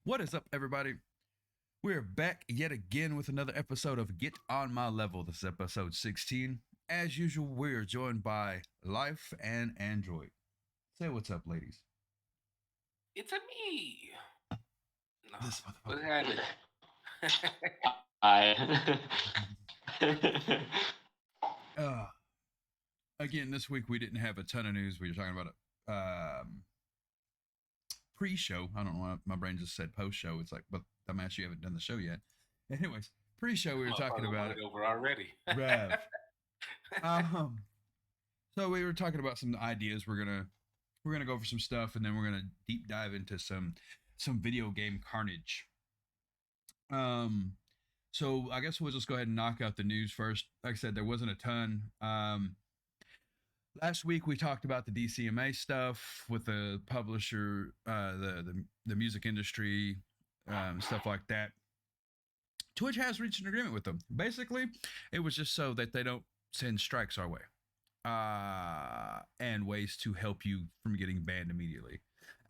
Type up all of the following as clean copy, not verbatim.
What is up, everybody? We're back yet again with another episode of Get On My Level. This is episode 16. As usual, we are joined by Life and Android. Say what's up, ladies. It's a me. No, This what's motherfucker. happening? I. Uh, Again, this week we didn't have a ton of news. We were talking about a pre-show. I don't know why my brain just said post-show. It's like, but dumbass, you haven't done the show yet. Anyways, pre-show we were talking about it. Over already. Rev. Um, so we were talking about some ideas. We're gonna go over some stuff, and then we're gonna deep dive into some video game carnage. So I guess we'll just go ahead and knock out the news first. Like I said, there wasn't a ton. Last week we talked about the dcma stuff with the publisher, the music industry, stuff like that. Twitch has reached an agreement with them. Basically, it was just so that they don't send strikes our way, and ways to help you from getting banned immediately.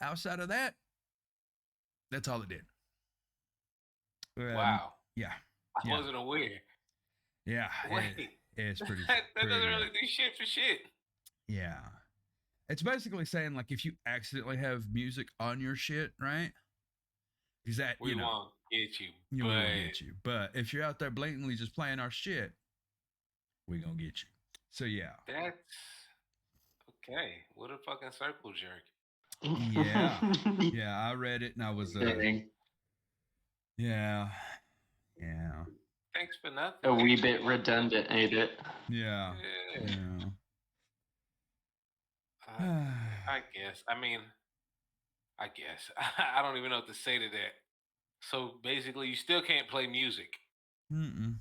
Outside of that, that's all it did. Wow. Yeah. I wasn't aware. Yeah. Wait. It's pretty. that doesn't really do shit for shit. Yeah. It's basically saying, like, if you accidentally have music on your shit, right? Is that we won't get you. We won't get you. But if you're out there blatantly just playing our shit, we gonna get you. So yeah. That's okay. What a fucking circle jerk. Yeah. Yeah, I read it and I was yeah. Thanks for nothing. A wee bit redundant, ain't it? Yeah. I guess. I guess. I don't even know what to say to that. So basically, you still can't play music. Mm-mm.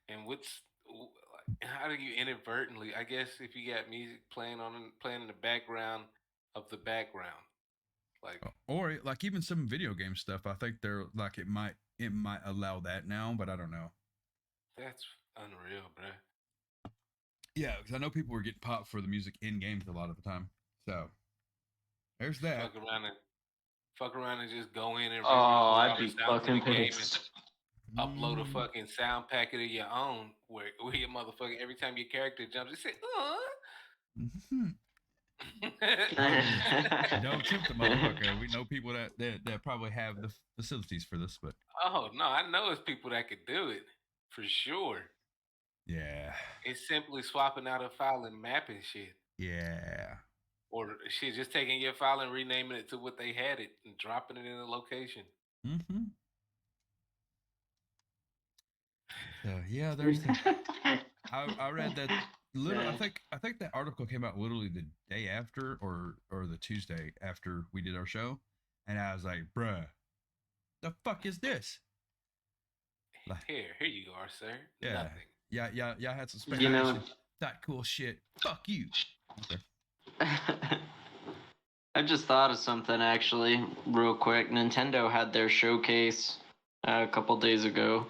And how do you inadvertently? I guess if you got music playing in the background of the background, like, or like even some video game stuff. I think they're like it might allow that now, but I don't know. That's unreal, bro. Yeah, because I know people were getting popped for the music in games a lot of the time. So there's that. Fuck around and just go in and I'd be fucking pissed. Upload a fucking sound packet of your own where your motherfucker, every time your character jumps, it say, Don't tempt the motherfucker. We know people that probably have the facilities for this, but oh no, I know it's people that could do it for sure. Yeah. It's simply swapping out a file and mapping shit. Yeah. Or shit, just taking your file and renaming it to what they had it and dropping it in a location. Mm-hmm. So yeah, there's I read that literally. I think that article came out literally the day after or the Tuesday after we did our show, and I was like, bruh, the fuck is this? Here you are, sir. Yeah. Nothing. Yeah, had some speculation. That cool shit. Fuck you. Okay. I just thought of something actually, real quick. Nintendo had their showcase a couple days ago,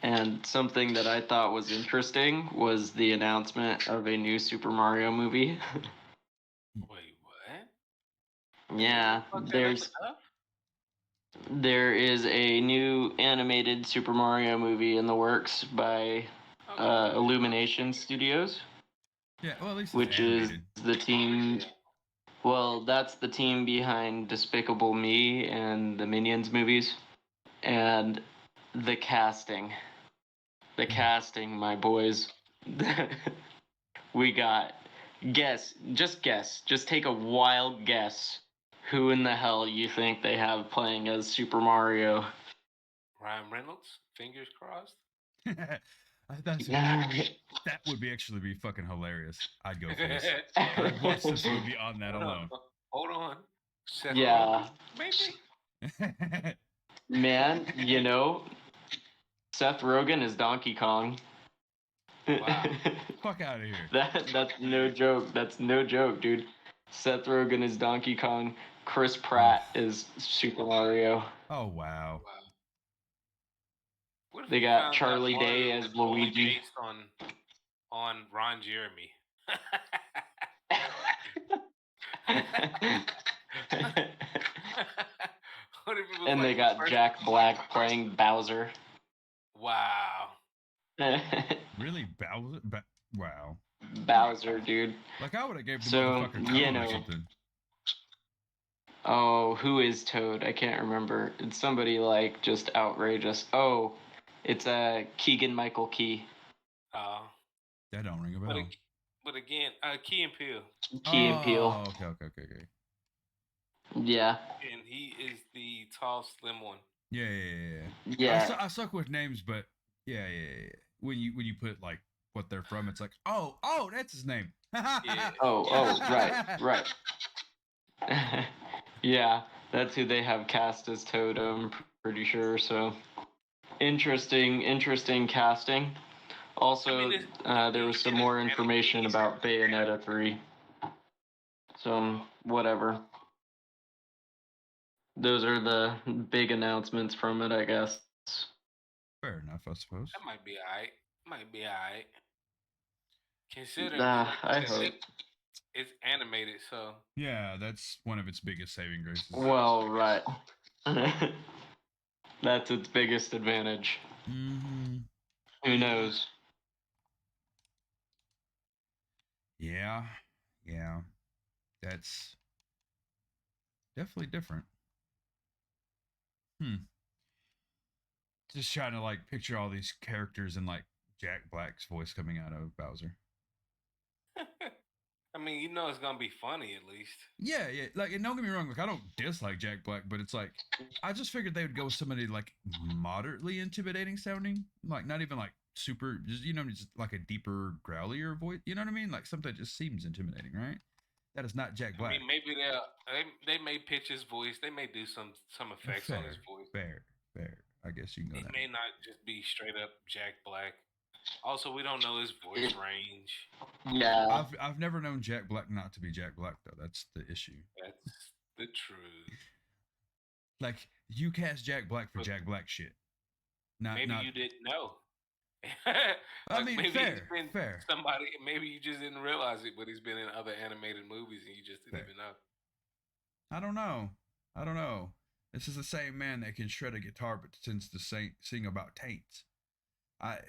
and something that I thought was interesting was the announcement of a new Super Mario movie. Wait, what? Yeah, there is a new animated Super Mario movie in the works by Illumination Studios. Yeah, well, at least which is the team. Well, that's the team behind Despicable Me and the Minions movies, and the casting, my boys. We got just take a wild guess. Who in the hell you think they have playing as Super Mario? Ryan Reynolds? Fingers crossed? That would actually be fucking hilarious. I'd go for this. I'd watch this movie on that alone. Hold on. Seth Rogen, maybe? Man, Seth Rogen is Donkey Kong. Wow. Fuck out of here. That's no joke. That's no joke, dude. Seth Rogen is Donkey Kong. Chris Pratt is Super Mario. Oh, wow. They got Charlie Day as Luigi. Based on Ron Jeremy. What And like they got first- Jack Black playing Bowser. Wow. Really, Bowser? Wow. Bowser, dude. Like I would have gave the So, motherfucker you Toad or know. something. Oh, who is Toad? I can't remember. It's somebody like just outrageous. Oh, it's Keegan Michael Key. That don't ring a But, bell. but again, Key and Peele. Key and Peele. Oh, okay. Yeah. And he is the tall, slim one. Yeah. I suck with names, but yeah. When you put like what they're from, it's like, oh, that's his name. Yeah. Oh, right. Yeah, that's who they have cast as Toad, I'm pretty sure. So interesting casting. Also, there was some more information about Bayonetta 3. So, whatever. Those are the big announcements from it, I guess. Fair enough, I suppose. That might be alright. Considering I hope. it's animated, so. Yeah, that's one of its biggest saving graces. Well, right. That's its biggest advantage. Mm-hmm. Who knows? Yeah. That's definitely different. Just trying to like picture all these characters and like Jack Black's voice coming out of Bowser. I mean, it's gonna be funny at least. Yeah. Like, and don't get me wrong, like I don't dislike Jack Black, but it's like I just figured they would go with somebody like moderately intimidating sounding, like not even like super, just just like a deeper, growlier voice. You know what I mean? Like something that just seems intimidating, right? That is not Jack Black. I mean, maybe they may pitch his voice. They may do some effects on his voice. Fair. I guess you can go It that. may not just be straight up Jack Black. Also, we don't know his voice range. Yeah. I've never known Jack Black not to be Jack Black though. That's the issue. That's the truth. Like you cast Jack Black for Jack Black shit. Maybe you didn't know. I mean, maybe fair. Somebody, maybe you just didn't realize it, but he's been in other animated movies and you just didn't even know. I don't know. This is the same man that can shred a guitar but tends to sing about taints. I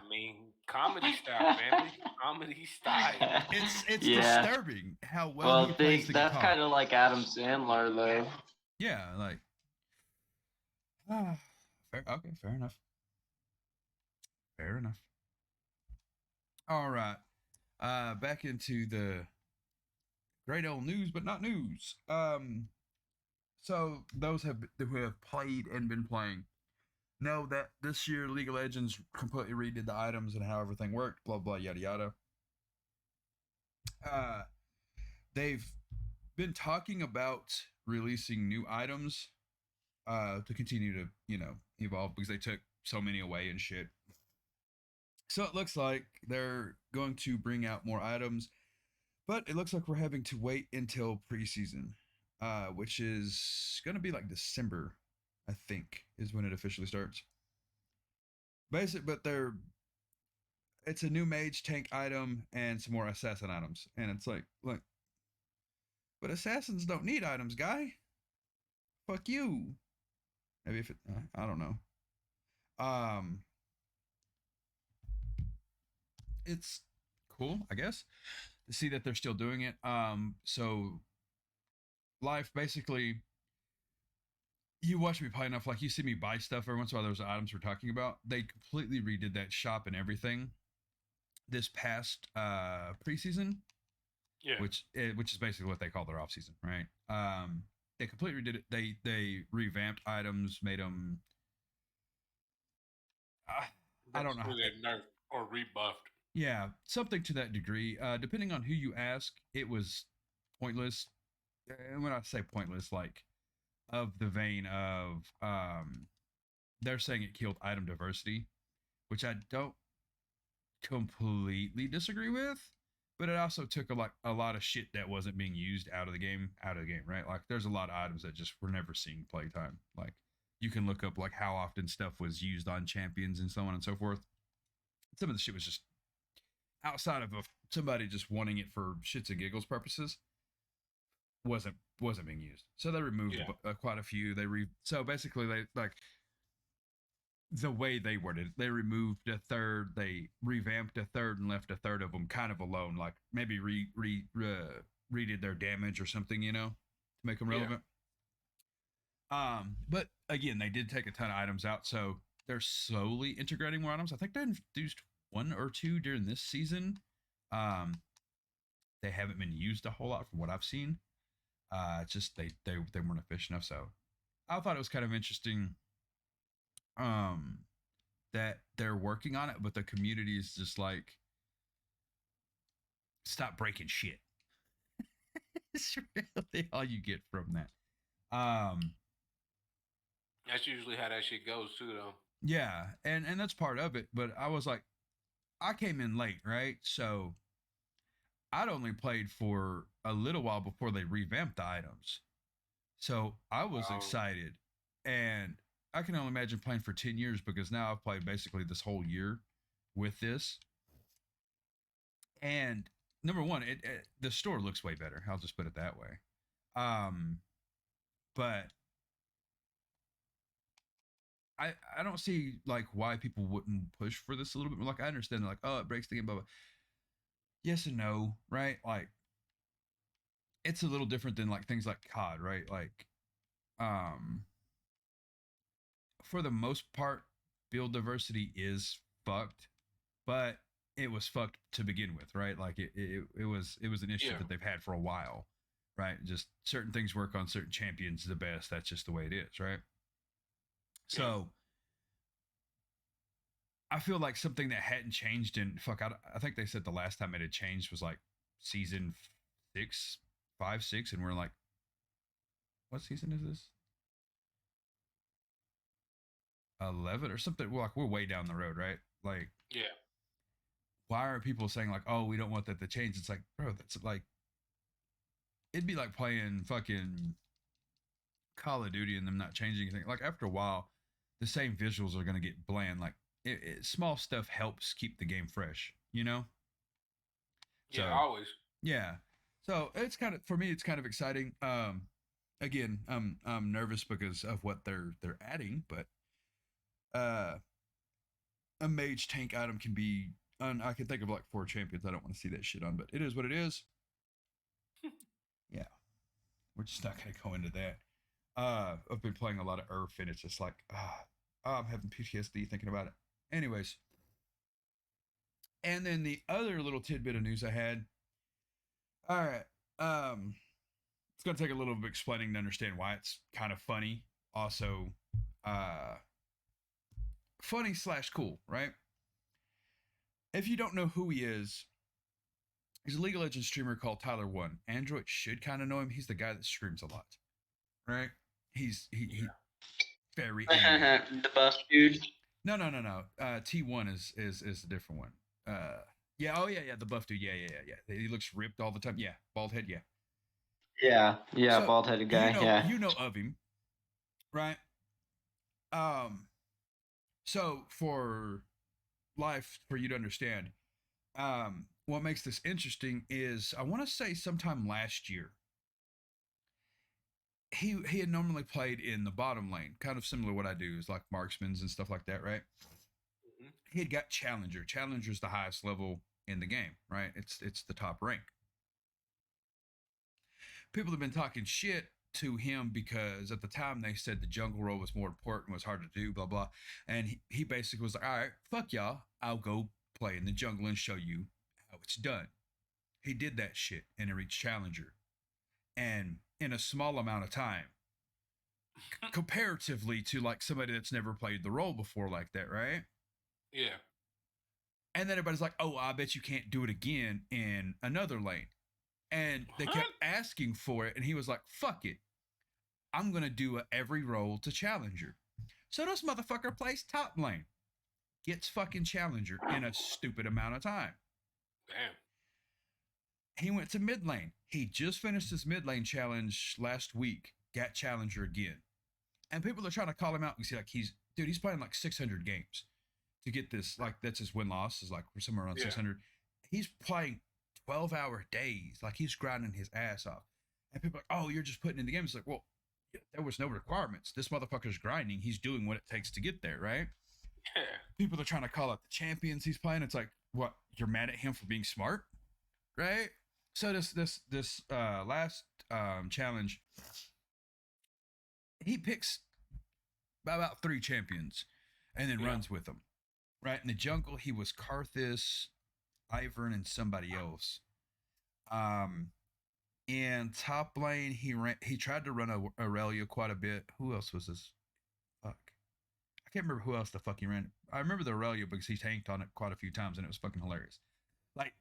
mean, comedy style, family. Comedy style. It's disturbing how well he plays the that's guitar. kind of like Adam Sandler, though. Yeah, like. Fair enough. All right. Back into the great old news, but not news. So those who have played and been playing know that this year League of Legends completely redid the items and how everything worked, blah blah yada yada. They've been talking about releasing new items to continue to evolve because they took so many away and shit. So it looks like they're going to bring out more items, but it looks like we're having to wait until preseason, which is going to be like December, I think, is when it officially starts. But it's a new mage tank item and some more assassin items, and it's like, look, but assassins don't need items, guy. Fuck you. Maybe if it, I don't know. It's cool, I guess, to see that they're still doing it. So life basically, you watch me play enough, like you see me buy stuff every once in a while. Those items we're talking about, they completely redid that shop and everything this past preseason. Yeah, which is basically what they call their off season, right? They completely redid it. They revamped items, made them. I don't know. Nerfed or rebuffed. Yeah, something to that degree. Depending on who you ask, it was pointless. And when I say pointless, like of the vein of they're saying it killed item diversity, which I don't completely disagree with. But it also took a lot of shit that wasn't being used out of the game, right? Like there's a lot of items that just were never seeing playtime. Like you can look up like how often stuff was used on champions and so on and so forth. Some of the shit was just outside of somebody just wanting it for shits and giggles purposes. wasn't being used. So they removed quite a few. So basically they like the way they worded it, they removed a third, they revamped a third and left a third of them kind of alone, like maybe redid their damage or something, to make them relevant. But again, they did take a ton of items out, so they're slowly integrating more items. I think they introduced one or two during this season. They haven't been used a whole lot from what I've seen. Just they weren't efficient enough. So I thought it was kind of interesting. That they're working on it, but the community is just like, stop breaking shit. It's really all you get from that. That's usually how that shit goes too, though. Yeah, and that's part of it. But I was like, I came in late, right? So I'd only played for a little while before they revamped the items. So I was excited, and I can only imagine playing for 10 years because now I've played basically this whole year with this. And number one, the store looks way better. I'll just put it that way. But I don't see like why people wouldn't push for this a little bit more. Like I understand like, oh, it breaks the game, blah, blah. Yes and no, right? Like it's a little different than like things like COD, right? Like for the most part, build diversity is fucked, but it was fucked to begin with, right? Like it was an issue that they've had for a while, right? Just certain things work on certain champions the best. That's just the way it is, right? So I feel like something that hadn't changed in I think they said the last time it had changed was like season 5, 6, and we're like, what season is this? 11 or something. We're way down the road, right? Like, why are people saying like, oh, we don't want that to change? It's like, bro, that's like, it'd be like playing fucking Call of Duty and them not changing anything. Like after a while, the same visuals are gonna get bland. Like small stuff helps keep the game fresh, Yeah, so, always. Yeah. So it's kind of, for me, it's kind of exciting. Again, I'm nervous because of what they're adding, but a mage tank item can be. I can think of like 4 champions. I don't want to see that shit on, but it is what it is. Yeah, we're just not gonna go into that. I've been playing a lot of Earth, and it's just like, I'm having PTSD thinking about it. Anyways, and then the other little tidbit of news I had. All right, it's gonna take a little bit of explaining to understand why it's kind of funny. Also, funny / cool, right? If you don't know who he is, he's a League of Legends streamer called Tyler One. Android should kind of know him. He's the guy that streams a lot, right? He's very angry. The buff dude. No. T1 is a different one. Yeah. Oh yeah. The buff dude. Yeah. He looks ripped all the time. Yeah. Bald head. Yeah. Yeah. So, bald headed guy. You know of him, right? So for you to understand, what makes this interesting is I want to say sometime last year, he had normally played in the bottom lane, kind of similar to what I do, is like marksmans and stuff like that, right? Mm-hmm. He had got challenger. Challenger's the highest level in the game, right? It's the top rank. People have been talking shit to him because at the time they said the jungle role was more important, was hard to do, blah blah. And he basically was like, all right, fuck y'all, I'll go play in the jungle and show you how it's done. He did that shit and he reached challenger, and in a small amount of time, comparatively to like somebody that's never played the role before like that, right? Yeah. And then everybody's like, oh, I bet you can't do it again in another lane. And they kept asking for it, and he was like, fuck it, I'm gonna do every role to challenger. So this motherfucker plays top lane, gets fucking challenger in a stupid amount of time. Damn. He went to mid lane. He just finished his mid lane challenge last week, got challenger again. And people are trying to call him out because he's playing like 600 games to get this. Like that's his win-loss is like somewhere around 600. He's playing 12-hour days. Like he's grinding his ass off. And people are like, oh, you're just putting in the game. It's like, well, there was no requirements. This motherfucker's grinding. He's doing what it takes to get there, right? Yeah. People are trying to call out the champions he's playing. It's like, what? You're mad at him for being smart, right? So this last challenge, he picks about 3 champions and then runs with them. Right in the jungle, he was Karthus, Ivern, and somebody else. In top lane, he tried to run Aurelia quite a bit. Who else was this? Fuck, I can't remember who else the fuck he ran. I remember the Aurelia because he tanked on it quite a few times and it was fucking hilarious. Like,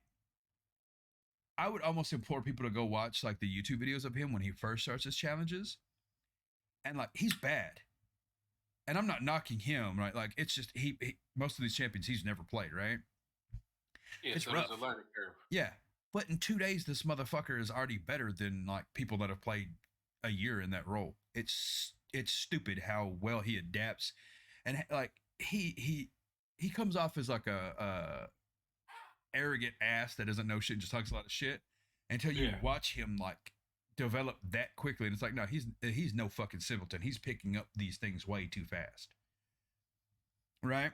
I would almost implore people to go watch like the YouTube videos of him when he first starts his challenges, and like he's bad. And I'm not knocking him, right? Like it's just he most of these champions he's never played, right? Yeah, It's so rough. there's a learning curve. Yeah, but in 2 days, this motherfucker is already better than like people that have played a year in that role. It's stupid how well he adapts, and like he comes off as like a arrogant ass that doesn't know shit, and just talks a lot of shit until you watch him like develop that quickly, and it's like no, he's no fucking simpleton. He's picking up these things way too fast, right?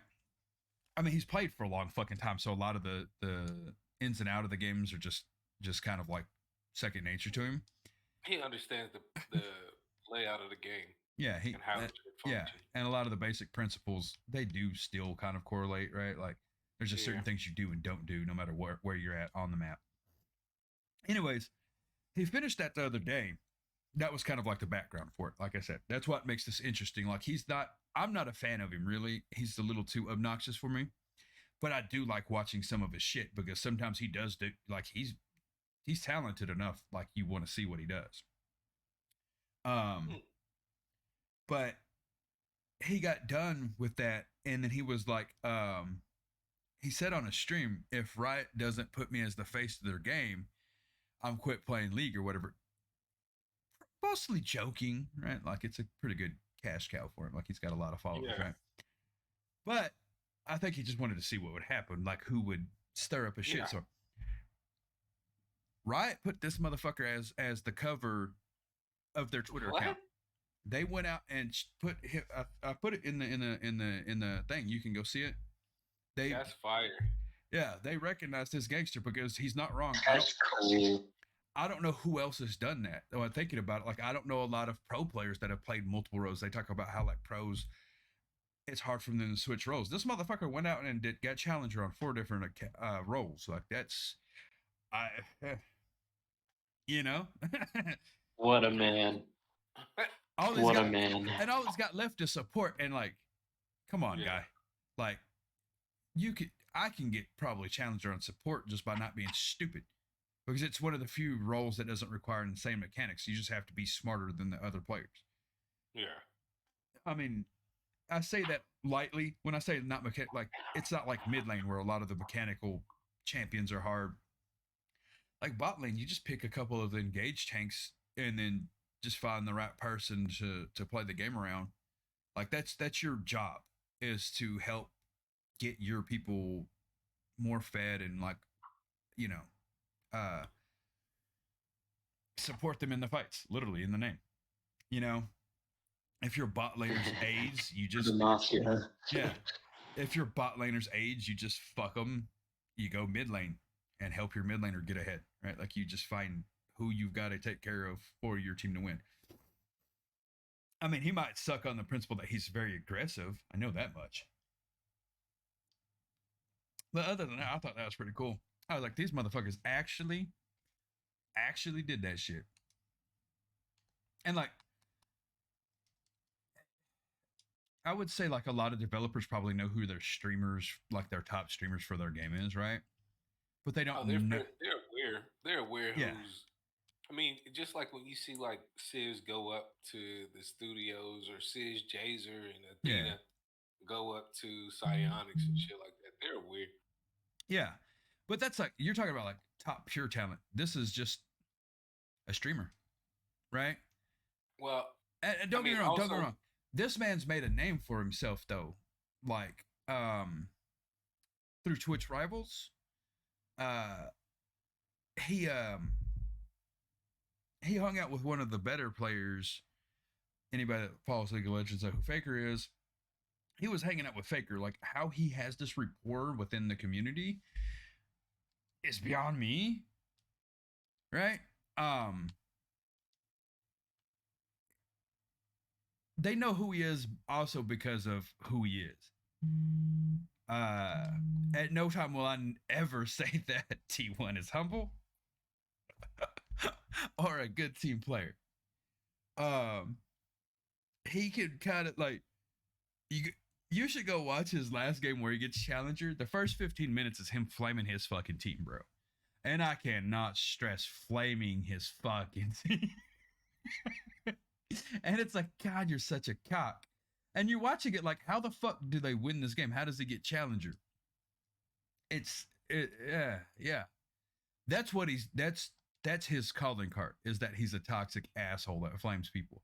I mean, he's played for a long fucking time, so a lot of the ins and out of the games are just kind of like second nature to him. He understands the layout of the game. Yeah, and how it should yeah, function. and a lot of the basic principles they do still kind of correlate, right? Like there's just certain things you do and don't do, no matter where you're at on the map. Anyways, he finished that the other day. That was kind of like the background for it. Like I said, that's what makes this interesting. Like I'm not a fan of him really. He's a little too obnoxious for me. But I do like watching some of his shit because sometimes he does do like he's talented enough. Like you want to see what he does. But he got done with that, and then he was like, he said on a stream, if Riot doesn't put me as the face of their game, I'm quit playing League or whatever. Mostly joking, right? Like it's a pretty good cash cow for him. Like he's got a lot of followers, right? But I think he just wanted to see what would happen, like who would stir up a shit. So Riot put this motherfucker as the cover of their Twitter account. They went out and put I put it in the thing. You can go see it. That's fire. Yeah, they recognized this gangster because he's not wrong. That's cool. I don't know who else has done that. Though I'm thinking about it, like I don't know a lot of pro players that have played multiple roles. They talk about how like pros, it's hard for them to switch roles. This motherfucker went out and got challenger on 4 different roles. Like that's, you know, what a man. What a man. And all he's got left is support. And like, come on, guy. Like, I can get probably challenger on support just by not being stupid, because it's one of the few roles that doesn't require insane mechanics. You just have to be smarter than the other players. Yeah. I mean, I say that lightly when I say not mechanic. Like it's not like mid lane where a lot of the mechanical champions are hard. Like bot lane, you just pick a couple of the engaged tanks and then just find the right person to play the game around. Like that's your job, is to help get your people more fed and like, you know, support them in the fights, literally in the name. You know, if your bot laner's AIDS, you just yeah. If your bot laner's AIDS, you just fuck them. You go mid lane and help your mid laner get ahead, right? Like you just find who you've got to take care of for your team to win. I mean, he might suck on the principle that he's very aggressive. I know that much. But other than that, I thought that was pretty cool. I was like, these motherfuckers actually did that shit. And like, I would say like a lot of developers probably know who their streamers, like their top streamers for their game is, right? But they don't know. They're aware who's. I mean, just like when you see like Civs go up to the studios, or Cis Jazer and Athena go up to Psionics and shit like that. They're aware. Yeah. But that's like, you're talking about like top pure talent. This is just a streamer, right? Well, and don't get me wrong, don't get me wrong. This man's made a name for himself though. Like, through Twitch Rivals. He he hung out with one of the better players. Anybody that follows League of Legends know who Faker is. He was hanging out with Faker. Like how he has this rapport within the community is beyond me. Right? They know who he is also because of who he is. At no time will I ever say that T1 is humble or a good team player. He could kind of like you should go watch his last game where he gets challenger. The first 15 minutes is him flaming his fucking team, bro. And I cannot stress flaming his fucking team. And it's like, God, you're such a cock. And you're watching it like, how the fuck do they win this game? How does he get challenger? Yeah. That's what that's his calling card, is that he's a toxic asshole that flames people.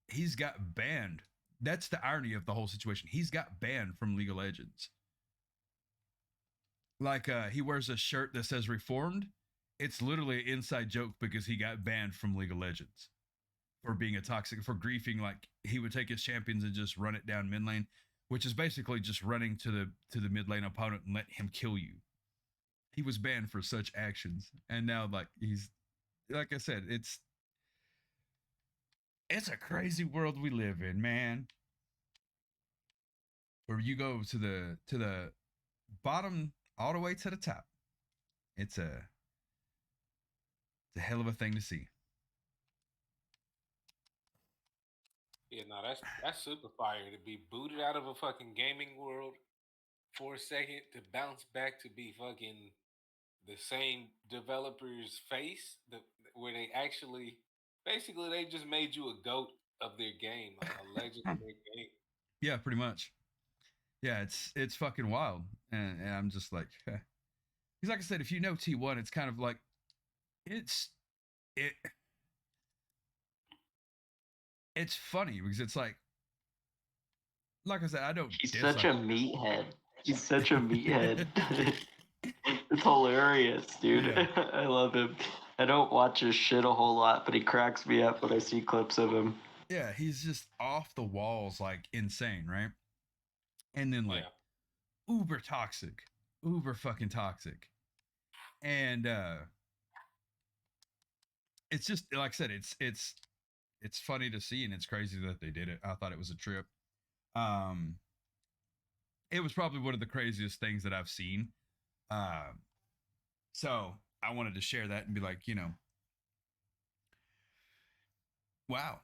He's got banned. That's the irony of the whole situation. He's got banned from League of Legends. Like he wears a shirt that says Reformed. It's literally an inside joke because he got banned from League of Legends for being a toxic, for griefing. Like he would take his champions and just run it down mid lane, which is basically just running to the mid lane opponent and let him kill you. He was banned for such actions, and now like he's, like I said, it's a crazy world we live in, man. Where you go to the bottom all the way to the top. It's a hell of a thing to see. Yeah, no, that's super fire to be booted out of a fucking gaming world for a second to bounce back to be fucking the same developer's face, where they actually basically they just made you a goat of their game, a legend of their game. Yeah, pretty much. Yeah, it's fucking wild, and I'm just like, because like I said, if you know T1, it's kind of like it's funny because it's like I said, I don't. He's such a meathead. He's such a meathead. It's hilarious, dude. Yeah. I love him. I don't watch his shit a whole lot, but he cracks me up when I see clips of him. Yeah, he's just off the walls, like insane, right? And then like uber toxic, uber fucking toxic. And it's just like I said, it's funny to see, and it's crazy that they did it. I thought it was a trip. It was probably one of the craziest things that I've seen. So I wanted to share that and be like, wow,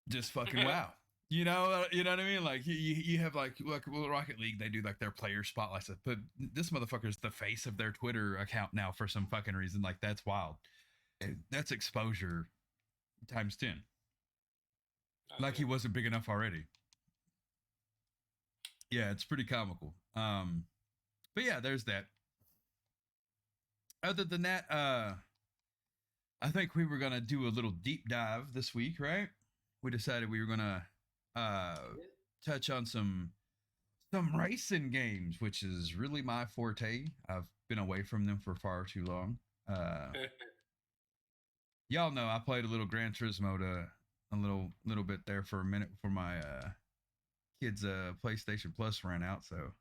just fucking wow. You know what I mean? Like you have like Rocket League, they do like their player spotlights, but this motherfucker's the face of their Twitter account now for some fucking reason. Like that's wild. That's exposure times 10. Like he wasn't big enough already. Yeah, it's pretty comical. But yeah, there's that. Other than that, I think we were gonna do a little deep dive this week, right? We decided we were gonna touch on some racing games, which is really my forte. I've been away from them for far too long. Y'all know I played a little Gran Turismo a little bit there for a minute before my kids PlayStation Plus ran out, so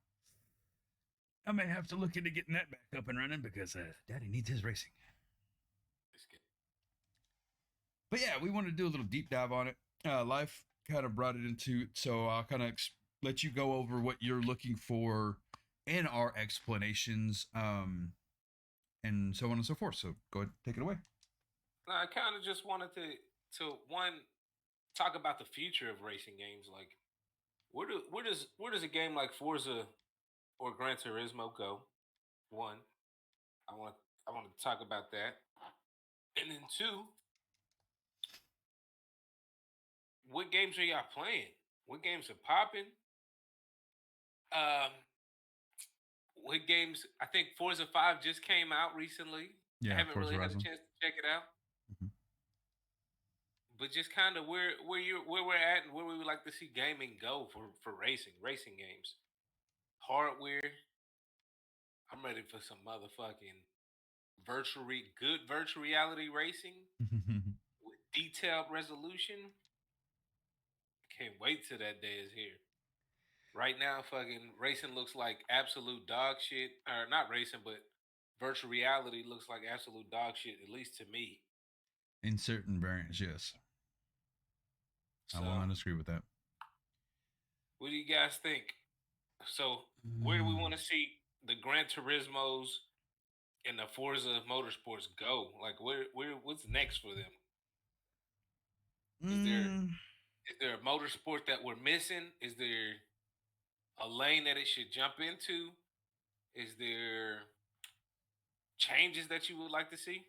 I may have to look into getting that back up and running because Daddy needs his racing. But yeah, we wanted to do a little deep dive on it. Life kind of brought it into, so I'll kind of let you go over what you're looking for in our explanations, and so on and so forth. So go ahead, take it away. I kind of just wanted to one talk about the future of racing games. Like, where does a game like Forza or Gran Turismo go? One, I want to talk about that, and then two, what games are y'all playing? What games are popping? What games? I think Forza 5 just came out recently. Yeah, I haven't Forza really Horizon. had a chance to check it out. Mm-hmm. But just kind of where we're at and where we would like to see gaming go for racing games. Hardware. I'm ready for some motherfucking good virtual reality racing with detailed resolution. Can't wait till that day is here. Right now, fucking racing looks like absolute dog shit. Or not racing, but virtual reality looks like absolute dog shit, at least to me. In certain variants, yes. I So, will not disagree with that. what do you guys think? So, where do we want to see the Gran Turismos and the Forza Motorsports go? Like, what's next for them? Is there Mm, is there a motorsport that we're missing? Is there a lane that it should jump into? Is there changes that you would like to see?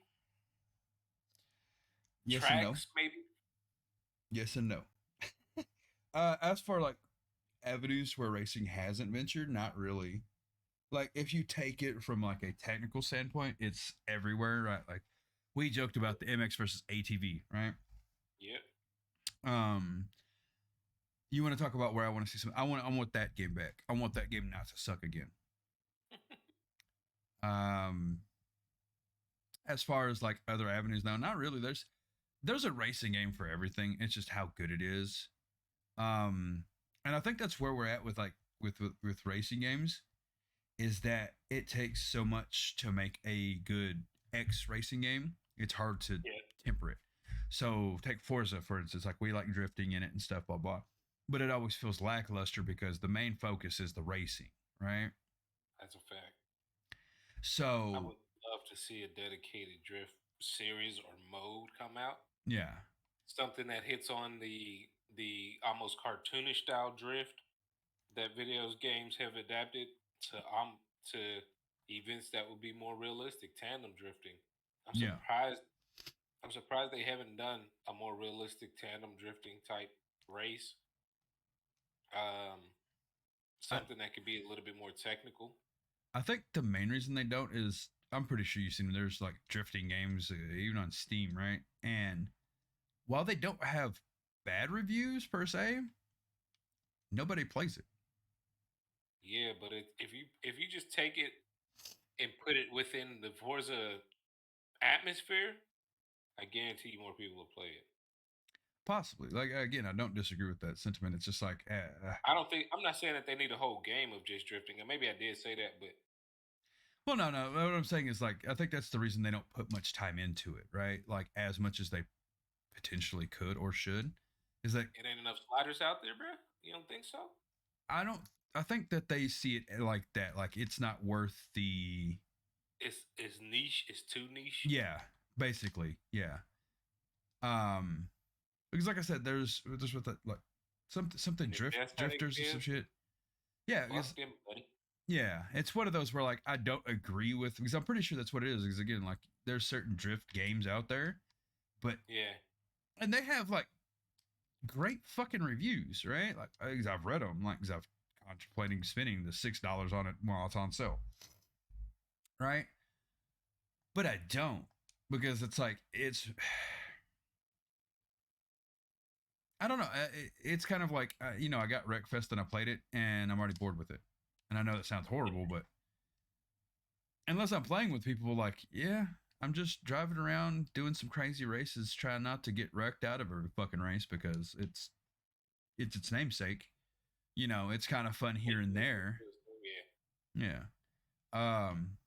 yes and no. Tracks, maybe? Yes and no. As for like avenues where racing hasn't ventured, not really. Like if you take it from like a technical standpoint, it's everywhere, right? Like we joked about the MX versus ATV, right? Yeah. Um, you want to talk about where I want to see some? I want that game back. I want that game not to suck again. Um, as far as like other avenues, no, not really. There's a racing game for everything. It's just how good it is. And I think that's where we're at with like with racing games is that it takes so much to make a good X racing game. It's hard to Yeah. temper it. So take Forza for instance, like we like drifting in it and stuff, blah blah. But it always feels lackluster because the main focus is the racing, right? That's a fact. I So would love to see a dedicated drift series or mode come out. yeah, Something that hits on the almost cartoonish style drift that videos games have adapted to events that would be more realistic, tandem drifting. I'm yeah. surprised I'm surprised they haven't done a more realistic tandem drifting type race. Um, I, something that could be a little bit more technical. I think the main reason they don't is I'm pretty sure you've seen there's like drifting games even on Steam, right? And while they don't have bad reviews per se, nobody plays it. Yeah, but if you just take it and put it within the Forza atmosphere, I guarantee you more people will play it. Possibly. Like again, I don't disagree with that sentiment. It's just like, I'm not saying that they need a whole game of just drifting, and maybe I did say that, but well, no, no. What I'm saying is like, I think that's the reason they don't put much time into it, right? Like as much as they potentially could or should. Is that it ain't enough sliders out there, bro. You don't think so? I don't. I think that they see it like that. Like it's not worth the. It's niche. It's too niche. Yeah, basically, yeah. Um, because like I said, there's with that like something And if that's how they drifters and some feel, shit. Yeah, because fuck them, buddy. yeah, it's one of those where like I don't agree with because I'm pretty sure that's what it is. Because again, like there's certain drift games out there, but Yeah, and they have like great fucking reviews, right? Like I've read them, like because I've contemplating spending the $6 on it while it's on sale, right? But I don't because it's like it's I don't know. It's kind of like I got Wreckfest and I played it and I'm already bored with it, and I know that sounds horrible, but unless I'm playing with people, like yeah, I'm just driving around doing some crazy races, trying not to get wrecked out of every fucking race because it's its namesake. It's kind of fun here and there. yeah. Yeah. Um.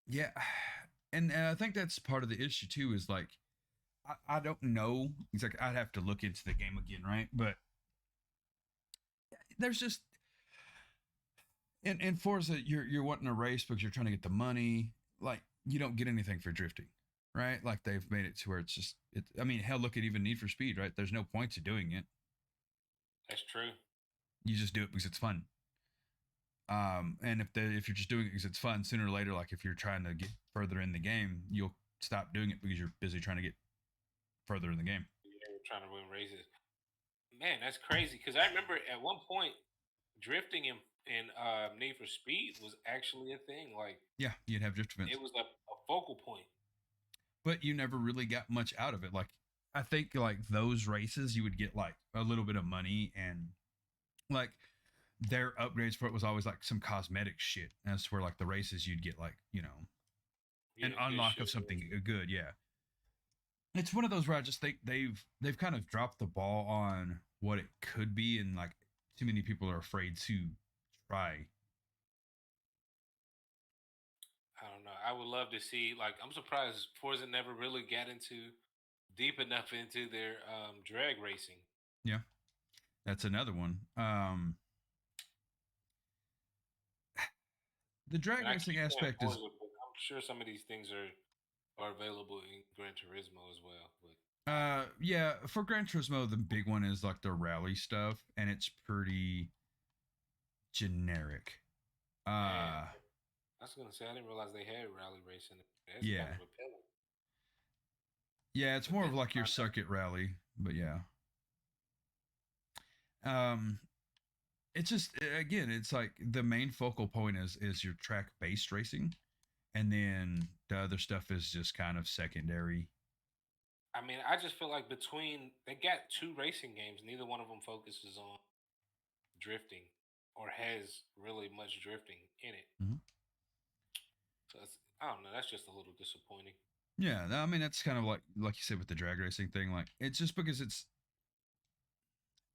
Yeah. And I think that's part of the issue too. Is like I don't know. It's like I'd have to look into the game again, right? But there's just in Forza, you're wanting a race because you're trying to get the money. Like you don't get anything for drifting, right? Like they've made it to where it's just it. I mean, hell, look at even Need for Speed, right? There's no point to doing it. That's true. You just do it because it's fun. And if you're just doing it because it's fun, sooner or later, like if you're trying to get further in the game, you'll stop doing it because you're busy trying to get further in the game. Yeah, we're trying to win races. Man, that's crazy. Because I remember at one point drifting in Need for Speed was actually a thing. Like Yeah, you'd have drift events, it was a focal point. but you never really got much out of it. Like I think like those races, you would get like a little bit of money and like their upgrades for it was always like some cosmetic shit. And that's where like the races you'd get like, Yeah, an good unlock of shit. something good. Yeah. It's one of those where I just think they've kind of dropped the ball on what it could be, and like too many people are afraid to try. I don't know. I would love to see. Like, I'm surprised Forza never really got into deep enough into their drag racing. Yeah, that's another one. The I drag mean, I racing keep saying aspect is Forza, but I'm sure some of these things are available in Gran Turismo as well. But yeah, for Gran Turismo the big one is like the rally stuff, and it's pretty generic. man, Uh I was gonna say I didn't realize they had rally racing. That's kind yeah. of appealing. Yeah, it's But more then of like your circuit rally, but yeah. Um it's just again, it's like the main focal point is your track based racing, and then the other stuff is just kind of secondary. I mean, I just feel like between they got two racing games, neither one of them focuses on drifting or has really much drifting in it. Mm-hmm. So I don't know. That's just a little disappointing. Yeah, I mean that's kind of like you said with the drag racing thing. Like it's just because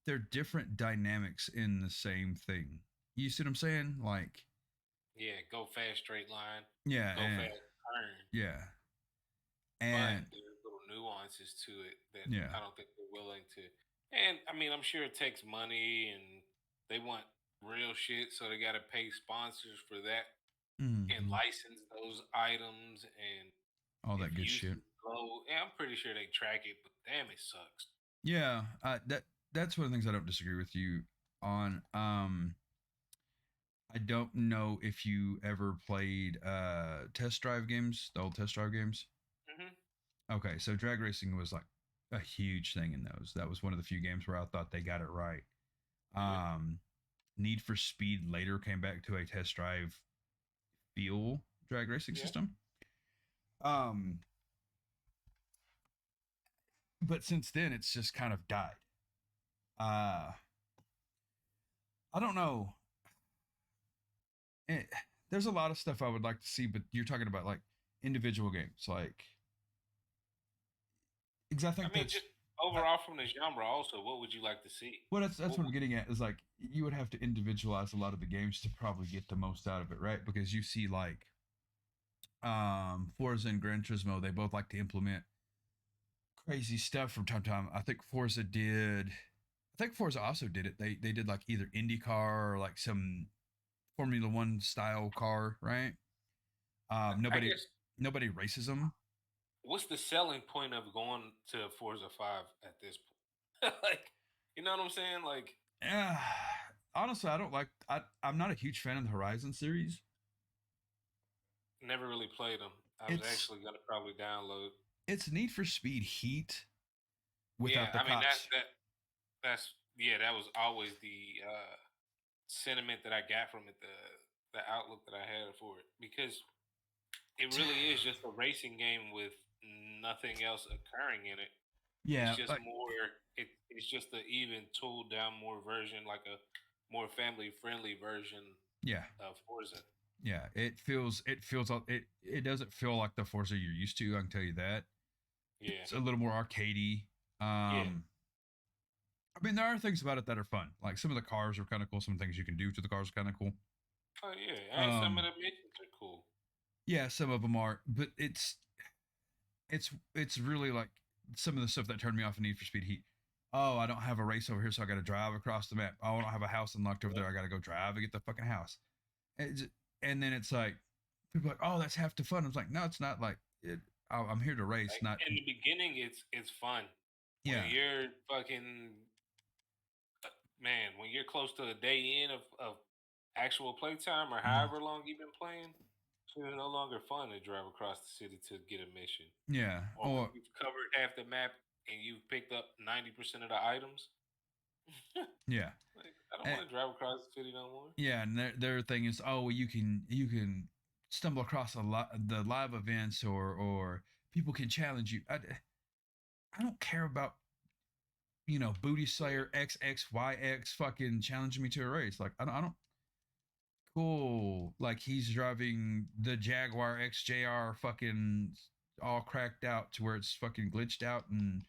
they're different dynamics in the same thing. You see what I'm saying? Like Yeah, go fast straight line, yeah, go and fast turn. yeah, But and there's little nuances to it that yeah, I don't think they're willing to. And I mean, I'm sure it takes money and they want real shit, so they got to pay sponsors for that and mm-hmm. license those items. And All if that good use shit. is low, yeah, I'm pretty sure they track it, but damn, it sucks. Yeah, that's one of the things I don't disagree with you on. I don't know if you ever played test drive games, the old test drive games. Hmm. Okay, so drag racing was like a huge thing in those. That was one of the few games where I thought they got it right. Yeah, Um, Need for Speed later came back to a test drive feel drag racing yeah. system. Um, but since then, it's just kind of died. Uh, I don't know. It, there's a lot of stuff I would like to see, but you're talking about like individual games, like because I I think mean, that's just overall from the genre, also, what would you like to see? well, that's What what I'm would, getting at is like you would have to individualize a lot of the games to probably get the most out of it, right? Because you see like Forza and Gran Turismo, they both like to implement crazy stuff from time to time. I think Forza also did it. They did like either IndyCar or like some Formula One style car, right? I Nobody guess nobody races them. what's the selling point of going to Forza 5 at this point? Like, you know what I'm saying? Like, Yeah, honestly, I don't like. I'm not a huge fan of the Horizon series. never really played them. I was It's actually gonna probably download. it's Need for Speed Heat Yeah, without the I mean cops. that's yeah, that was always the sentiment that I got from it, the outlook that I had for it, because it really is just a racing game with nothing else occurring in it. It's Yeah, just like more. It's just an even tooled down more version, like a more family friendly version yeah, of Forza. yeah. It doesn't feel like the Forza you're used to. I can tell you that. Yeah, It's a little more arcadey. yeah, I mean, there are things about it that are fun. Like some of the cars are kind of cool. Some things you can do to the cars are kind of cool. oh yeah. And some of Um, the missions are cool. yeah, some of them are, but it's really like some of the stuff that turned me off in Need for Speed Heat. Oh, I don't have a race over here, so I got to drive across the map. Oh, I don't have a house unlocked over Yeah. there. I got to go drive and get the fucking house. And then it's like people are like, oh, that's half the fun. I was like, no, it's not. Like I'm here to race, Like not in the beginning, it's fun when yeah, you're fucking man. When you're close to the day in of actual playtime or mhm, however long you've been playing, it's no longer fun to drive across the city to get a mission. yeah, Or when or you've covered half the map and you've picked up 90% of the items. yeah, Like, I don't and, want to drive across the city no more. yeah. And their thing is, oh, well, you can stumble across a lot the live events, or people can challenge you. I don't care about Booty Slayer XXYX fucking challenging me to a race. Like, I don't, cool. Like, he's driving the Jaguar XJR fucking all cracked out to where it's fucking glitched out and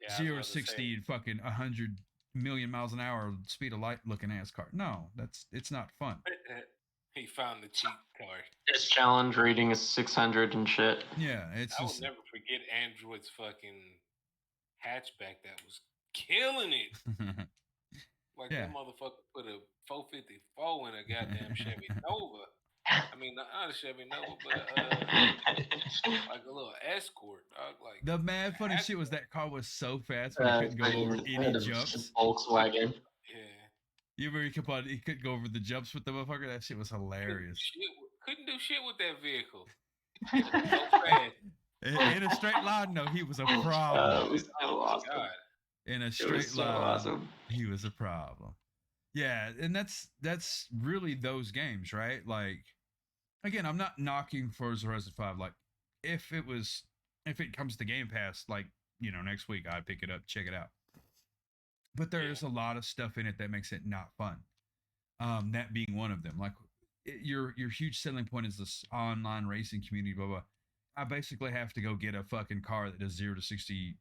Yeah, I was 0 to about to 60 say. fucking 100 million miles an hour speed of light looking ass car. No, it's not fun. He found the cheat card. His challenge rating is 600 and shit. Yeah, it's I will just never forget Android's fucking hatchback that was killing it. Like yeah. that motherfucker put a 454 in a goddamn Chevy Nova. I mean, not a Chevy Nova, but like a little Escort, dog. Like The mad funny shit was that car was so fast when he couldn't go over any jumps. Volkswagen. Yeah. You remember he couldn't go over the jumps with the motherfucker? That shit was hilarious. Couldn't do shit with that vehicle. So fast. In a straight line, no, he was a problem. It was so awesome. God. In a straight line, awesome. He was a problem. Yeah, and that's really those games, right? Like, again, I'm not knocking Forza Horizon 5. Like, if it comes to Game Pass, like, next week, I'd pick it up, check it out. But there is a lot of stuff in it that makes it not fun. That being one of them. Like, your huge selling point is this online racing community, blah, blah. I basically have to go get a fucking car that does 0 to 60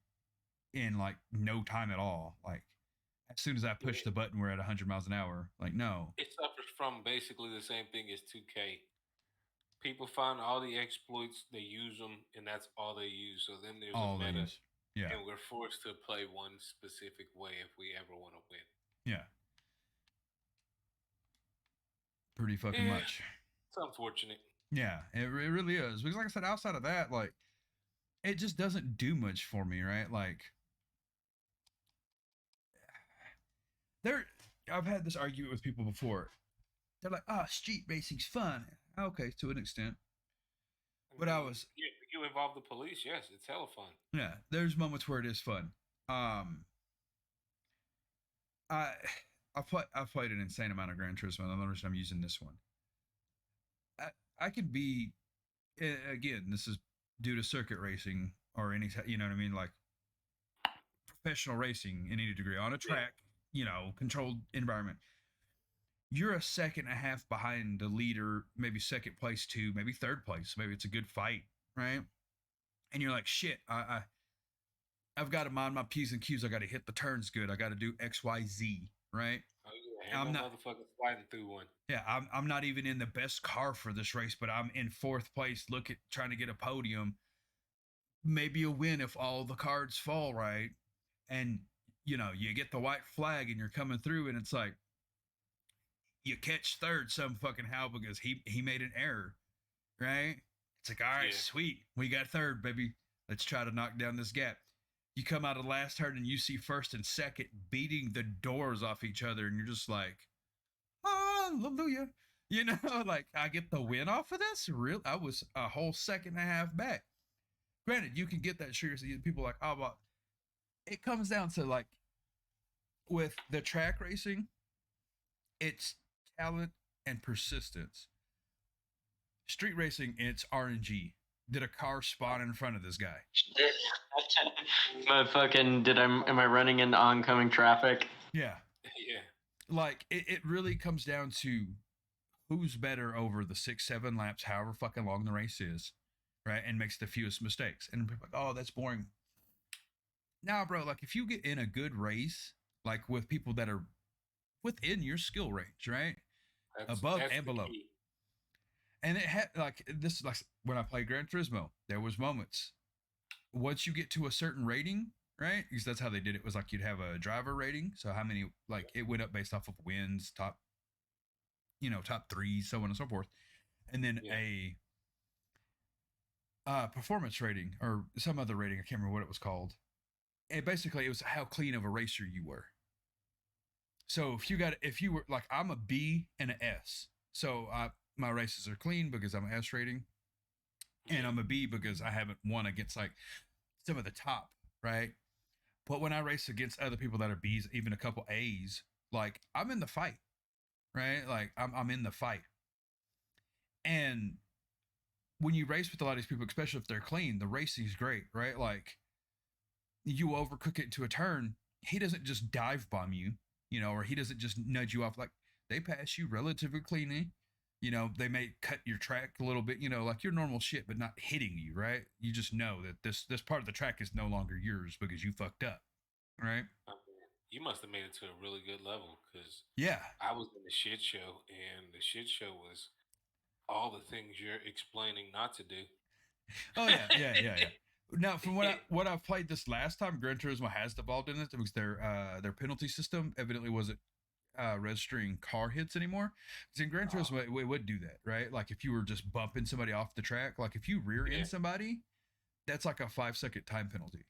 in, like, no time at all. Like, as soon as I push the button, we're at 100 miles an hour. Like, no. It suffers from basically the same thing as 2K. People find all the exploits, they use them, and that's all they use. So then there's All a meta, yeah, and we're forced to play one specific way if we ever want to win. Yeah. Pretty fucking much. It's unfortunate. Yeah, it really is. Because like I said, outside of that, like, it just doesn't do much for me, right? Like, I've had this argument with people before. They're like, street racing's fun. Okay, to an extent. But you involve the police, yes, it's hella fun. Yeah, there's moments where it is fun. I've played an insane amount of Gran Turismo. The reason I'm using this one. I could be, again, this is due to circuit racing or any, you know what I mean, like professional racing in any degree on a track, controlled environment. You're a second and a half behind the leader, maybe second place to maybe third place. Maybe it's a good fight, right? And you're like, shit, I've got to mind my P's and Q's. I got to hit the turns good. I got to do X, Y, Z, right? Oh, yeah. I'm not motherfucker sliding through one. Yeah, I'm not even in the best car for this race, but I'm in fourth place. Trying to get a podium, maybe a win if all the cards fall right, and you get the white flag and you're coming through, and it's like you catch third some fucking how because he made an error, right? It's like, all right, sweet, we got third, baby. Let's try to knock down this gap. You come out of the last turn and you see first and second beating the doors off each other, and you're just like, hallelujah. Like, I get the win off of this? I was a whole second and a half back. Granted, you can get that seriously. People are like, oh, well, it comes down to, like, with the track racing, it's talent and persistence. Street racing, it's RNG. Did a car spawn in front of this guy? Am I running into oncoming traffic? Yeah. Yeah. Like, it really comes down to who's better over the 6-7 laps, however fucking long the race is, right? And makes the fewest mistakes. And people are like, oh, that's boring. Nah, bro, like, if you get in a good race, like with people that are within your skill range, right? Above and below. And it had, like, this, like, when I played Gran Turismo, there was moments. Once you get to a certain rating, right? Because that's how they did it, was like you'd have a driver rating. So how many, like, it went up based off of wins, top threes, so on and so forth. And then a performance rating or some other rating. I can't remember what it was called. And basically it was how clean of a racer you were. So if you were like, I'm a B and an S. So my races are clean because I'm an S rating. And I'm a B because I haven't won against, like, some of the top, right? But when I race against other people that are B's, even a couple A's, like, I'm in the fight, right? Like, I'm in the fight. And when you race with a lot of these people, especially if they're clean, the racing's great, right? Like, you overcook it to a turn, he doesn't just dive bomb you, or he doesn't just nudge you off. Like, they pass you relatively cleanly. They may cut your track a little bit, like your normal shit, but not hitting you, right? You just know that this part of the track is no longer yours because you fucked up, right? You must have made it to a really good level, because Yeah. I was in the shit show, and the shit show was all the things you're explaining not to do. Oh yeah. Now, from what I've played this last time, Gran Turismo has devolved in it because their penalty system evidently wasn't registering car hits anymore. Because in Gran Turismo, it would do that, right? Like if you were just bumping somebody off the track, like if you rear end somebody, that's like a 5-second time penalty.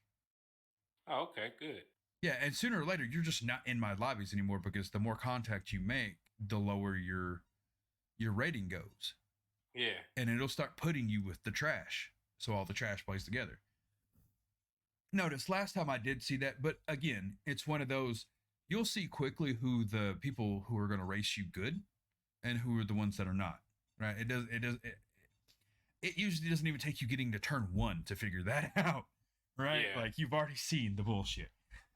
Oh, okay, good. Yeah, and sooner or later, you're just not in my lobbies anymore because the more contact you make, the lower your rating goes. Yeah. And it'll start putting you with the trash. So all the trash plays together. Notice last time I did see that, but again, it's one of those, you'll see quickly who the people who are going to race you good and who are the ones that are not, right? It usually doesn't even take you getting to turn 1 to figure that out, right? Yeah. Like you've already seen the bullshit.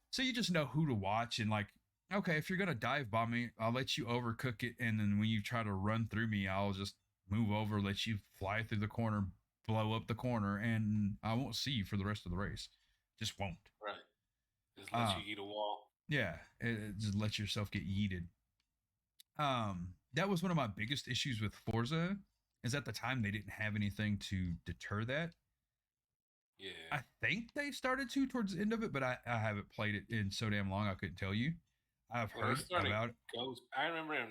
So you just know who to watch, and like, okay, if you're going to dive bomb me, I'll let you overcook it. And then when you try to run through me, I'll just move over, let you fly through the corner, blow up the corner, and I won't see you for the rest of the race. Just won't. Right. Just let you eat a wall. Yeah, just let yourself get yeeted. That was one of my biggest issues with Forza, is at the time they didn't have anything to deter that. Yeah. I think they started to towards the end of it, but I haven't played it in so damn long I couldn't tell you. I've heard about it. I remember in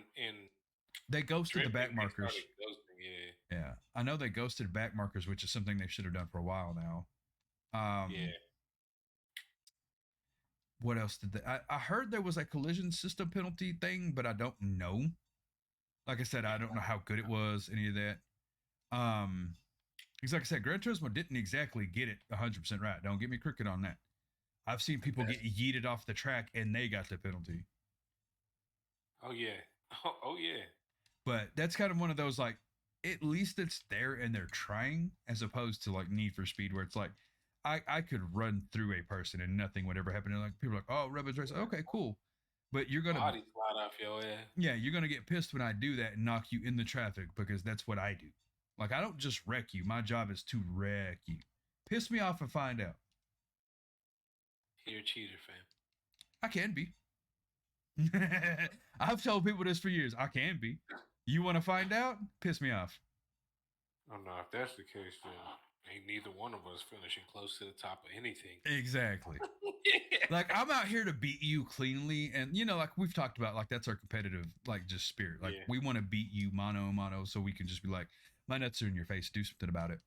they ghosted the back markers. Yeah. I know they ghosted back markers, which is something they should have done for a while now. Yeah. What else did they? I heard there was a collision system penalty thing, but I don't know. Like I said, I don't know how good it was, any of that. Because like I said, Gran Turismo didn't exactly get it 100% right. Don't get me crooked on that. I've seen people get yeeted off the track and they got the penalty. Oh yeah. Oh yeah. But that's kind of one of those, like, at least it's there and they're trying, as opposed to like Need for Speed, where it's like, I could run through a person and nothing would ever happen. And like people are like, oh, Rebels Race, okay, cool. But you're gonna body slide off your ass. Yeah, you're gonna get pissed when I do that and knock you in the traffic, because that's what I do. Like, I don't just wreck you. My job is to wreck you. Piss me off and find out. You're a cheater, fam. I can be. I've told people this for years. I can be. You want to find out? Piss me off. Oh no, if that's the case, then ain't neither one of us finishing close to the top of anything. Exactly. Like, I'm out here to beat you cleanly, and like we've talked about, like that's our competitive, like, just spirit. Like, we want to beat you mano a mano, so we can just be like, my nuts are in your face, do something about it.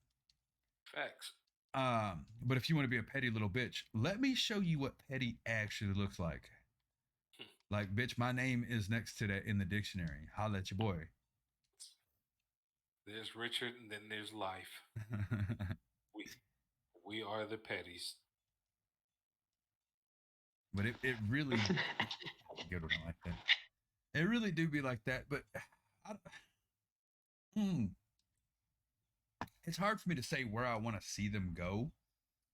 Facts. But if you want to be a petty little bitch, let me show you what petty actually looks like. Like, bitch, my name is next to that in the dictionary. Holla at your boy. There's Richard, and then there's life. we are the petties. But it really good one like that. It really do be like that, but it's hard for me to say where I want to see them go.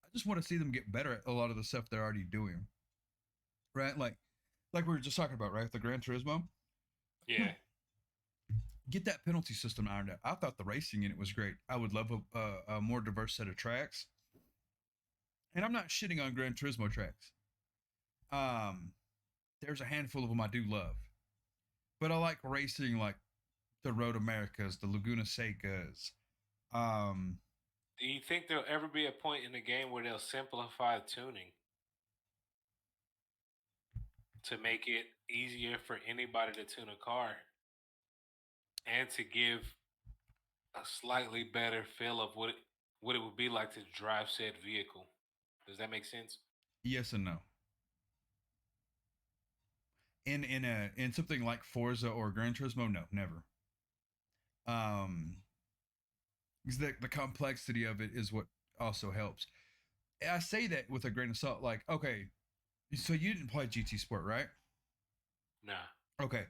I just want to see them get better at a lot of the stuff they're already doing. Right? Like we were just talking about, right? The Gran Turismo. Yeah. Get that penalty system ironed out. I thought the racing in it was great. I would love a more diverse set of tracks. And I'm not shitting on Gran Turismo tracks. There's a handful of them I do love. But I like racing like the Road Americas, the Laguna Secas. Do you think there'll ever be a point in the game where they'll simplify tuning to make it easier for anybody to tune a car and to give a slightly better feel of what it would be like to drive said vehicle? Does that make sense? Yes and no. In something like Forza or Gran Turismo, no, never. Because the complexity of it is what also helps. I say that with a grain of salt. Like, okay, so you didn't play GT Sport, right? Nah. Okay,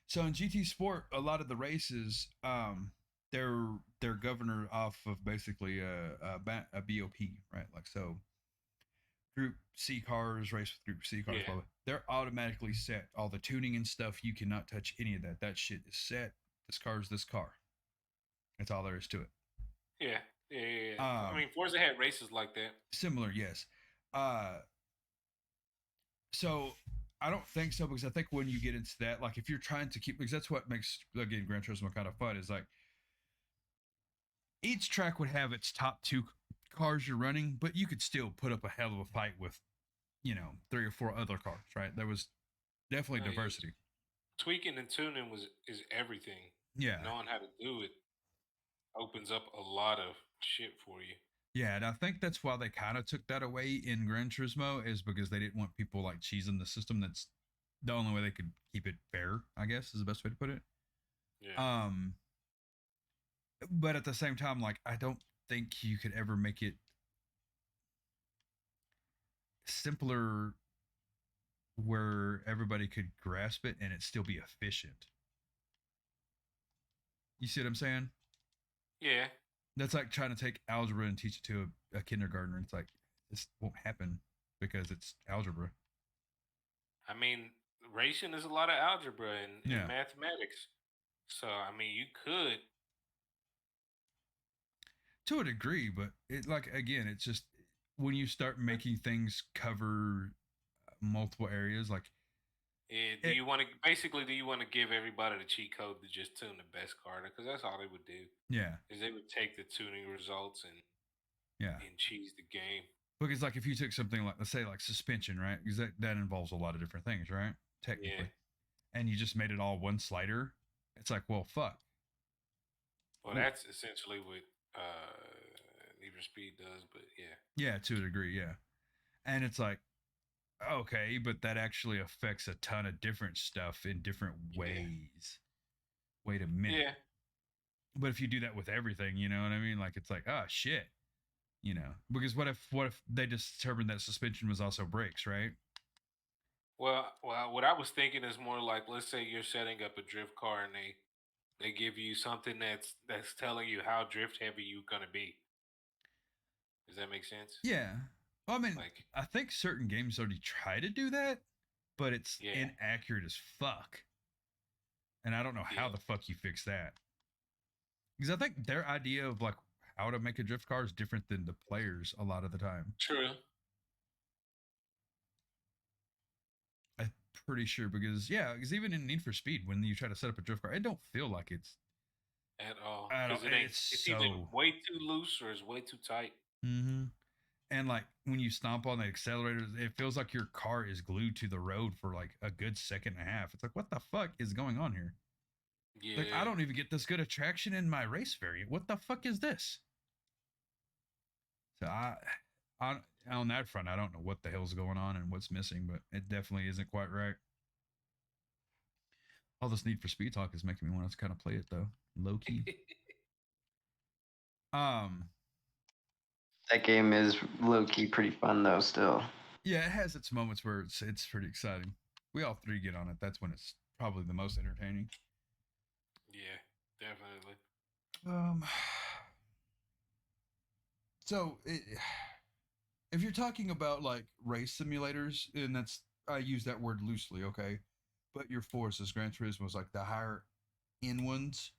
so in GT Sport, a lot of the races, they're governed off of basically a BOP, right? Like, so Group C cars, race with Group C cars, Yeah. blah, blah. They're automatically set. All the tuning and stuff, you cannot touch any of that. That shit is set. This car is this car. That's all there is to it. Yeah. I mean, Forza had races like that. Similar, yes. So I don't think so, because I think when you get into that, like if you're trying to keep, because that's what makes, again, Gran Turismo kind of fun, is like each track would have its top two cars you're running, but you could still put up a hell of a fight with, 3 or 4 other cars, right? There was definitely diversity. Tweaking and tuning is everything. Yeah. Knowing how to do it opens up a lot of shit for you. Yeah, and I think that's why they kind of took that away in Gran Turismo, is because they didn't want people like cheesing the system. That's the only way they could keep it fair, I guess, is the best way to put it. Yeah. But at the same time, like, I don't think you could ever make it simpler where everybody could grasp it and it still be efficient. You see what I'm saying? Yeah. That's like trying to take algebra and teach it to a kindergartner. It's like, this won't happen because it's algebra. I mean, racing is a lot of algebra and mathematics. So, I mean, you could. To a degree, but it, like, again, it's just when you start making things cover multiple areas, like, yeah, do you want to give everybody the cheat code to just tune the best car? Because that's all they would do. Yeah. Is they would take the tuning results and cheese the game. Because like if you took something like, let's say like suspension, right? Because that involves a lot of different things, right? Technically. Yeah. And you just made it all one slider. It's like, well, fuck. Well, that's essentially what Need for Speed does, but yeah. Yeah, to a degree, yeah. And it's like, okay, but that actually affects a ton of different stuff in different ways. Wait a minute. Yeah. But if you do that with everything, you know what I mean? Like, it's like, oh shit. Because what if they just determined that suspension was also brakes, right? Well, what I was thinking is more like, let's say you're setting up a drift car and they give you something that's telling you how drift heavy you're gonna be. Does that make sense? Yeah. Well, I mean, like, I think certain games already try to do that, but it's inaccurate as fuck. And I don't know how the fuck you fix that. Because I think their idea of like how to make a drift car is different than the players a lot of the time. True. I'm pretty sure because even in Need for Speed, when you try to set up a drift car, it don't feel like it's at all. Because it's either way too loose or it's way too tight. Mm-hmm. And like when you stomp on the accelerator, it feels like your car is glued to the road for like a good second and a half. It's like, what the fuck is going on here? Yeah. Like, I don't even get this good of traction in my race variant. What the fuck is this? So I on that front, I don't know what the hell's going on and what's missing, but it definitely isn't quite right. All this Need for Speed talk is making me want to kind of play it though, low key. That game is low key pretty fun though. Still. Yeah, it has its moments where it's pretty exciting. We all three get on it. That's when it's probably the most entertaining. Yeah, definitely. So if you're talking about like race simulators, and I use that word loosely, okay, but your Forza's, Gran Turismo is like the higher end ones.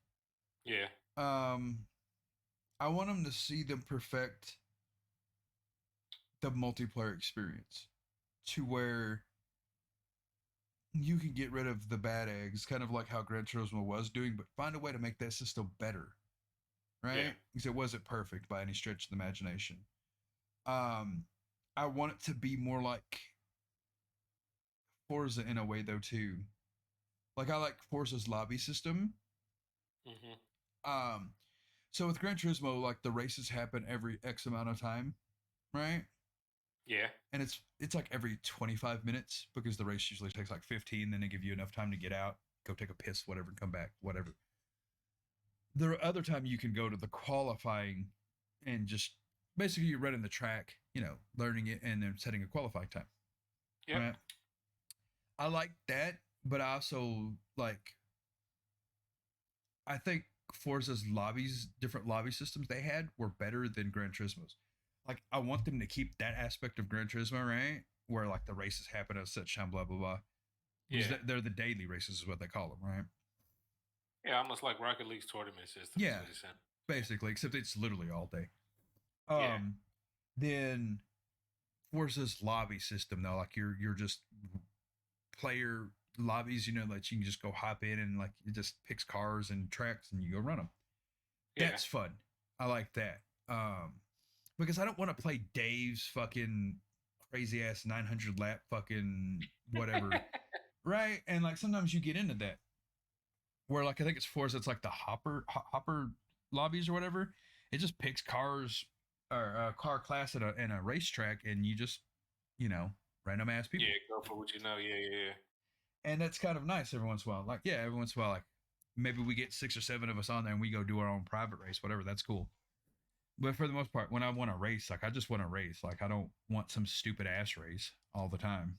Yeah. I want them to see them perfect the multiplayer experience to where you can get rid of the bad eggs, kind of like how Gran Turismo was doing, but find a way to make that system better, right? Yeah. Because it wasn't perfect by any stretch of the imagination. I want it to be more like Forza in a way, though, too. Like, I like Forza's lobby system. Mm-hmm. So with Gran Turismo, like, the races happen every X amount of time, right? Yeah. And it's like every 25 minutes because the race usually takes like 15, then they give you enough time to get out, go take a piss, whatever, and come back, whatever. There are other times you can go to the qualifying and just basically you're running the track, learning it and then setting a qualifying time. Yeah. Right? I like that, but I also I think Forza's different lobby systems they had were better than Gran Turismo's. like I want them to keep that aspect of Gran Turismo, right? Where like the races happen at such time, blah blah blah. Yeah. They're the daily races, is what they call them, right? Yeah, almost like Rocket League's tournament system is Yeah, what it's saying. basically, except it's literally all day. Yeah. Then Forza's lobby system though, like you're just player lobbies, you know, like you can just go hop in and like it just picks cars and tracks and you go run them. Yeah. That's fun. I like that. Because I don't want to play Dave's fucking crazy ass 900 lap fucking whatever, right? And like sometimes you get into that where like I think it's Forza, it's like the hopper lobbies or whatever. It just picks cars or a car class at a racetrack, and you just random ass people. Yeah, go for what you know. Yeah. And that's kind of nice every once in a while. Like every once in a while, like maybe we get 6 or 7 of us on there and we go do our own private race, whatever. That's cool. But for the most part, when I want to race, like I just want to race. Like I don't want some stupid ass race all the time.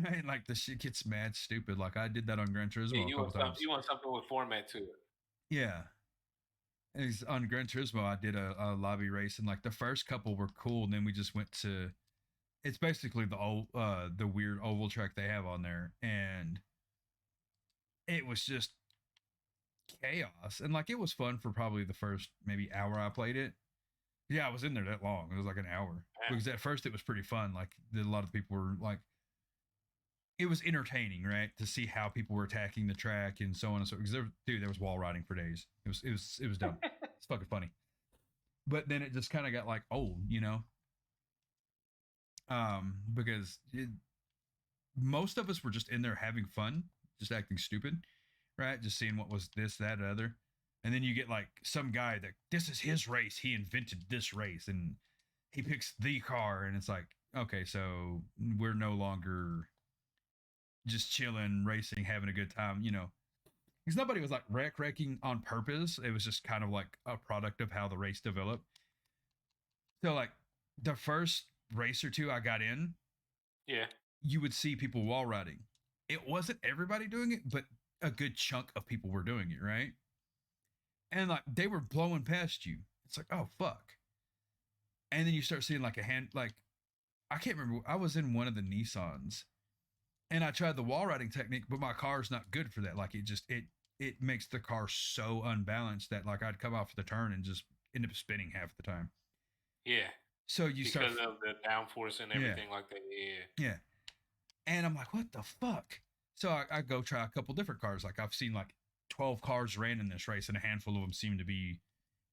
Right? Like the shit gets mad stupid. Like I did that on Gran Turismo a couple times. You want something with format to it. Yeah. On Gran Turismo, I did a lobby race, and like the first couple were cool, and then we just went to. It's basically the weird oval track they have on there, and it was just chaos. And like it was fun for probably the first maybe hour I played it. Yeah, I was in there that long. It was like an hour because at first it was pretty fun. Like a lot of people were like, it was entertaining, right, to see how people were attacking the track and so on and so. Because there was wall riding for days. It was dumb. It's fucking funny. But then it just kind of got like old, because most of us were just in there having fun, just acting stupid, right? Just seeing what was this, that, or other. And then you get like some guy that this is his race. He invented this race and he picks the car. And it's like, okay, so we're no longer just chilling, racing, having a good time, because nobody was like wrecking on purpose. It was just kind of like a product of how the race developed. So like the first race or two I got in, yeah, you would see people wall riding. It wasn't everybody doing it, but a good chunk of people were doing it, right? And like they were blowing past you. It's like, oh fuck. And then you start seeing like I can't remember. I was in one of the Nissans and I tried the wall riding technique, but my car's not good for that. Like it makes the car so unbalanced that like I'd come off the turn and just end up spinning half the time. Yeah. So you because of the downforce and everything like that. Yeah. Yeah. And I'm like, what the fuck? So I go try a couple different cars. Like I've seen like 12 cars ran in this race, and a handful of them seem to be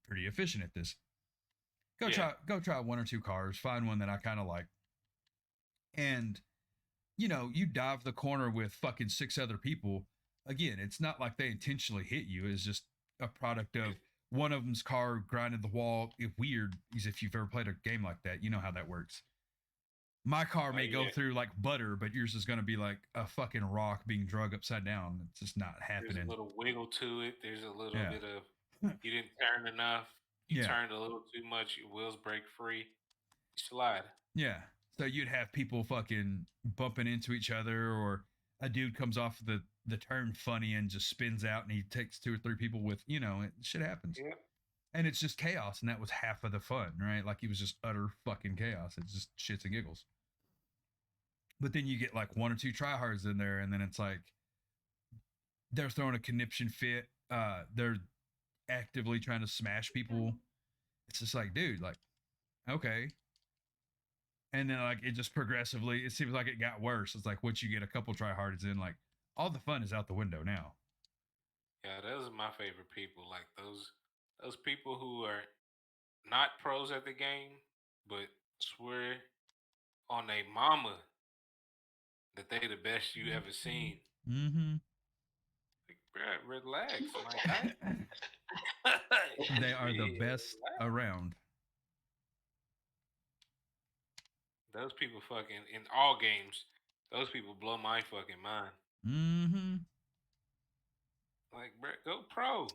pretty efficient at this. Go try 1 or 2 cars, find one that I kind of like. And you dive the corner with fucking 6 other people. Again, it's not like they intentionally hit you. It's just a product of one of them's car grinded the wall. It's weird, because if you've ever played a game like that, you know how that works. My car may go through like butter, but yours is going to be like a fucking rock being drug upside down. It's just not happening. There's a little wiggle to it. There's a little bit of, you didn't turn enough. You turned a little too much. Your wheels break free. You slide. Yeah. So you'd have people fucking bumping into each other, or a dude comes off the turn funny and just spins out and he takes 2 or 3 people with, shit happens. Yeah. And it's just chaos, and that was half of the fun, right? Like it was just utter fucking chaos. It's just shits and giggles. But then you get like 1 or 2 tryhards in there, and then it's like they're throwing a conniption fit. They're actively trying to smash people. It's just like, dude, like, okay. And then like it just progressively, it seems like it got worse. It's like once you get a couple tryhards in, like all the fun is out the window now. Yeah, those are my favorite people. Like those people who are not pros at the game, but swear on a mama that they the best you ever seen. Mm-hmm. Like, bro, relax, my guy. They are the best around. Those people fucking in all games. Those people blow my fucking mind. Mm-hmm. Like, bro, go pro.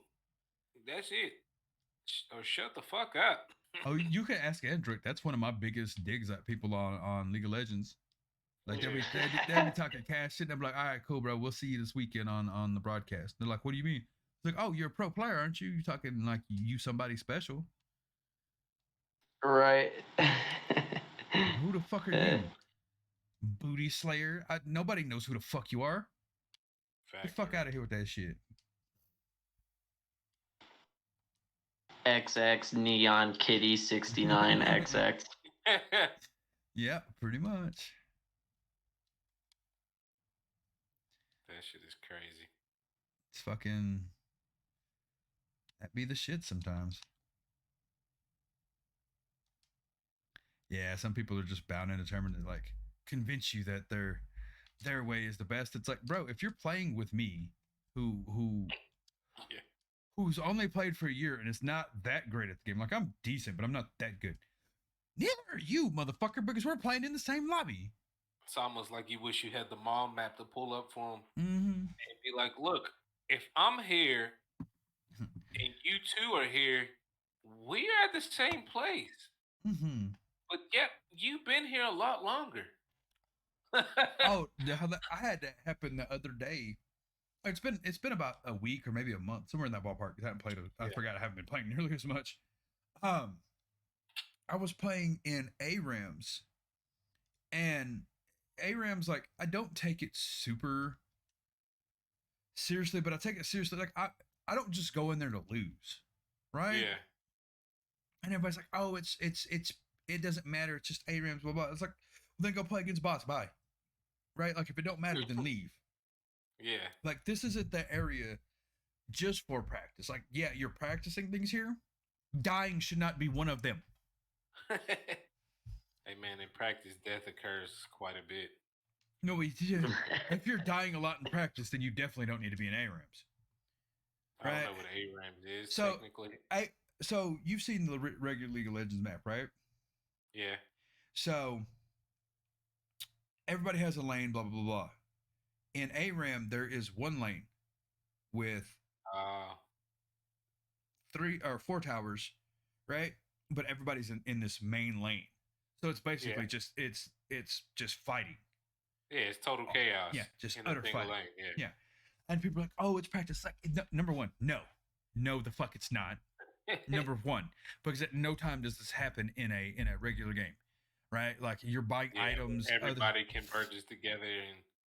That's it. Or shut the fuck up. Oh, you can ask Andrick. That's one of my biggest digs at people on League of Legends. Like they'll be talking cash shit. And I'm like, all right, cool, bro. We'll see you this weekend on the broadcast. They're like, what do you mean? It's like, oh, you're a pro player, aren't you? You're talking like you somebody special. Right. Who the fuck are you? Booty Slayer? Nobody knows who the fuck you are. Get the fuck out of here with that shit. XX Neon Kitty 69 XX. Yeah, pretty much. That shit is crazy. It's fucking. That be the shit sometimes. Yeah, some people are just bound and determined to like convince you that their way is the best. It's like, bro, if you're playing with me, Yeah. who's only played for a year and is not that great at the game, like I'm decent, but I'm not that good. Neither are you, motherfucker, because we're playing in the same lobby. It's almost like you wish you had the mall map to pull up for them Mm-hmm. and be like, look, if I'm here and you two are here, we're at the same place. Mm-hmm. But yet, you've been here a lot longer. Oh, I had that happen the other day. It's been about a week or maybe a month, somewhere in that ballpark. I haven't played. I forgot I haven't been playing nearly as much. I was playing in ARAMs, and ARAMs, like, I don't take it super seriously, but I take it seriously. Like, I don't just go in there to lose, right? Yeah. And everybody's like, oh, it doesn't matter. It's just ARAMs, blah blah. It's like, well, then go play against bots. Bye. Right? Like, if it don't matter, then leave. Yeah. Like, this isn't the area just for practice. Like, yeah, you're practicing things here. Dying should not be one of them. Hey man, in practice, death occurs quite a bit. No, if you're dying a lot in practice, then you definitely don't need to be in ARAMs. Right? I don't know what ARAMs is, so, technically. So you've seen the regular League of Legends map, right? Yeah. So everybody has a lane, blah blah blah blah. In ARAM, there is one lane with 3 or 4 towers, right? But everybody's in this main lane, so it's basically just it's just fighting. Yeah, it's total chaos. Yeah, just utter fighting. Lane. Yeah. And people are like, oh, it's practice. Like, number one, no, the fuck, it's not. Number one, because at no time does this happen in a regular game, right? Like, you're buying items. Everybody converges together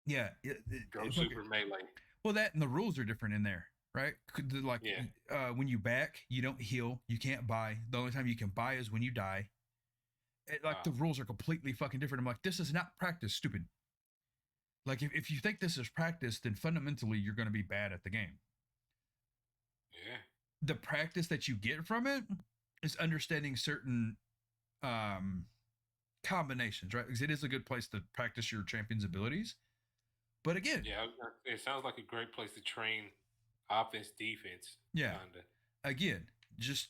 and go super melee. Well, that and the rules are different in there, right? Like, when you back, you don't heal, you can't buy. The only time you can buy is when you die. The rules are completely fucking different. I'm like, this is not practice, stupid. Like, if you think this is practice, then fundamentally you're going to be bad at the game. Yeah. The practice that you get from it is understanding certain combinations, right? Because it is a good place to practice your champion's abilities. But again, it sounds like a great place to train offense, defense. Yeah. Kinda. Again, just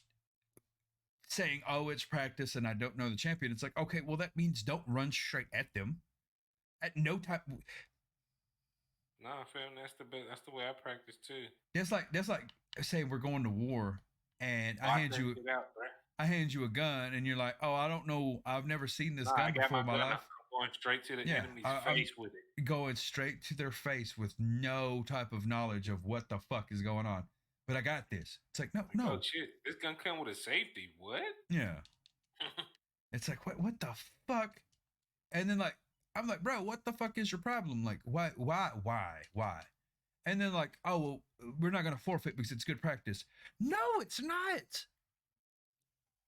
saying, oh, it's practice and I don't know the champion. It's like, okay, well, that means don't run straight at them. At no time. No, fam, that's the way I practice too. That's like saying we're going to war, and I hand you a gun, and you're like, oh, I don't know, I've never seen this gun before in my life. I'm going straight to the enemy's face with it. Going straight to their face with no type of knowledge of what the fuck is going on. But I got this. It's like, no. Oh shit, this gun come with a safety. What? Yeah. It's like, what the fuck? And then, like, I'm like, bro, what the fuck is your problem? Like, why? And then, like, oh, well, we're not going to forfeit because it's good practice. No, it's not.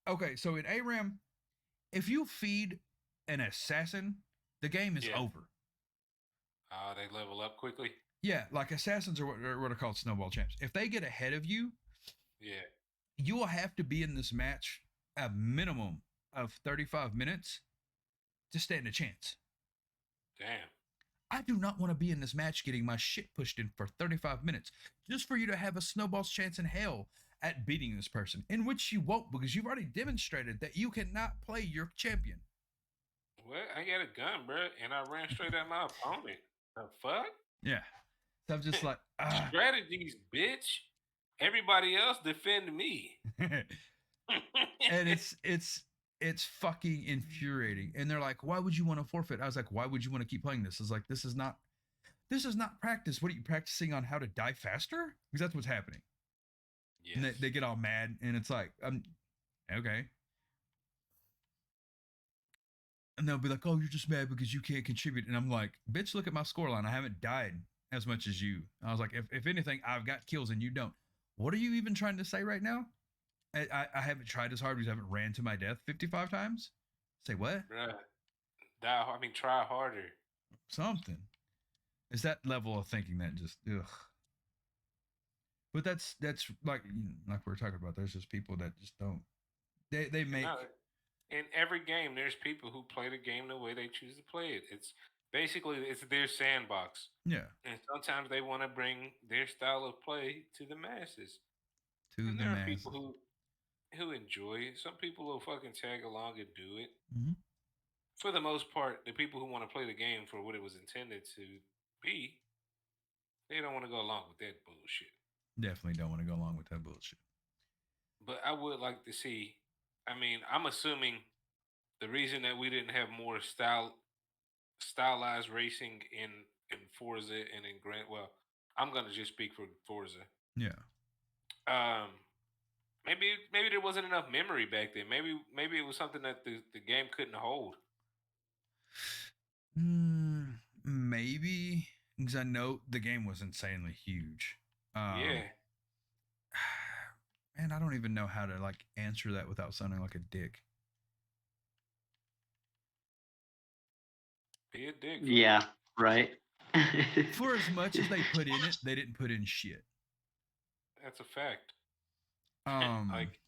Okay, so in ARAM, if you feed an assassin, the game is over. They level up quickly? Yeah, like, assassins are what are called snowball champs. If they get ahead of you, you will have to be in this match a minimum of 35 minutes to stand a chance. Damn. I do not want to be in this match getting my shit pushed in for 35 minutes just for you to have a snowball's chance in hell at beating this person, in which you won't, because you've already demonstrated that you cannot play your champion. Well, I got a gun, bro, and I ran straight at my opponent. The fuck? Yeah. So I'm just like, strategies, bitch. Everybody else defend me. And it's fucking infuriating. And they're like, why would you want to forfeit? I was like, why would you want to keep playing this? I was like, this is not practice. What are you practicing on, how to die faster? Because that's what's happening. Yes. And they get all mad, and it's like, okay. they'll be like, "Oh, you're just mad because you can't contribute," and I'm like, "Bitch, look at my scoreline. I haven't died as much as you." I was like, "If anything, I've got kills and you don't. What are you even trying to say right now? I haven't tried as hard because I haven't ran to my death 55 times. Say what? Bruh, try harder. Something. It's that level of thinking that just ugh. But that's like we are talking about. There's just people that just don't. They make In every game, there's people who play the game the way they choose to play it. It's basically it's their sandbox. Yeah. And sometimes they want to bring their style of play to the masses. To And the there are masses. people who enjoy it. Some people will fucking tag along and do it. Mm-hmm. For the most part, the people who want to play the game for what it was intended to be, they don't want to go along with that bullshit. Definitely don't want to go along with that bullshit. But I would like to see. I mean, I'm assuming the reason that we didn't have more stylized racing in Forza and in Grant. Well, I'm gonna just speak for Forza. Yeah. Um, maybe there wasn't enough memory back then. Maybe it was something that the game couldn't hold. Maybe because I know the game was insanely huge. Yeah. Man, I don't even know how to like answer that without sounding like a dick. Be a dick. Yeah, right. For as much as they put in it, they didn't put in shit. That's a fact. Like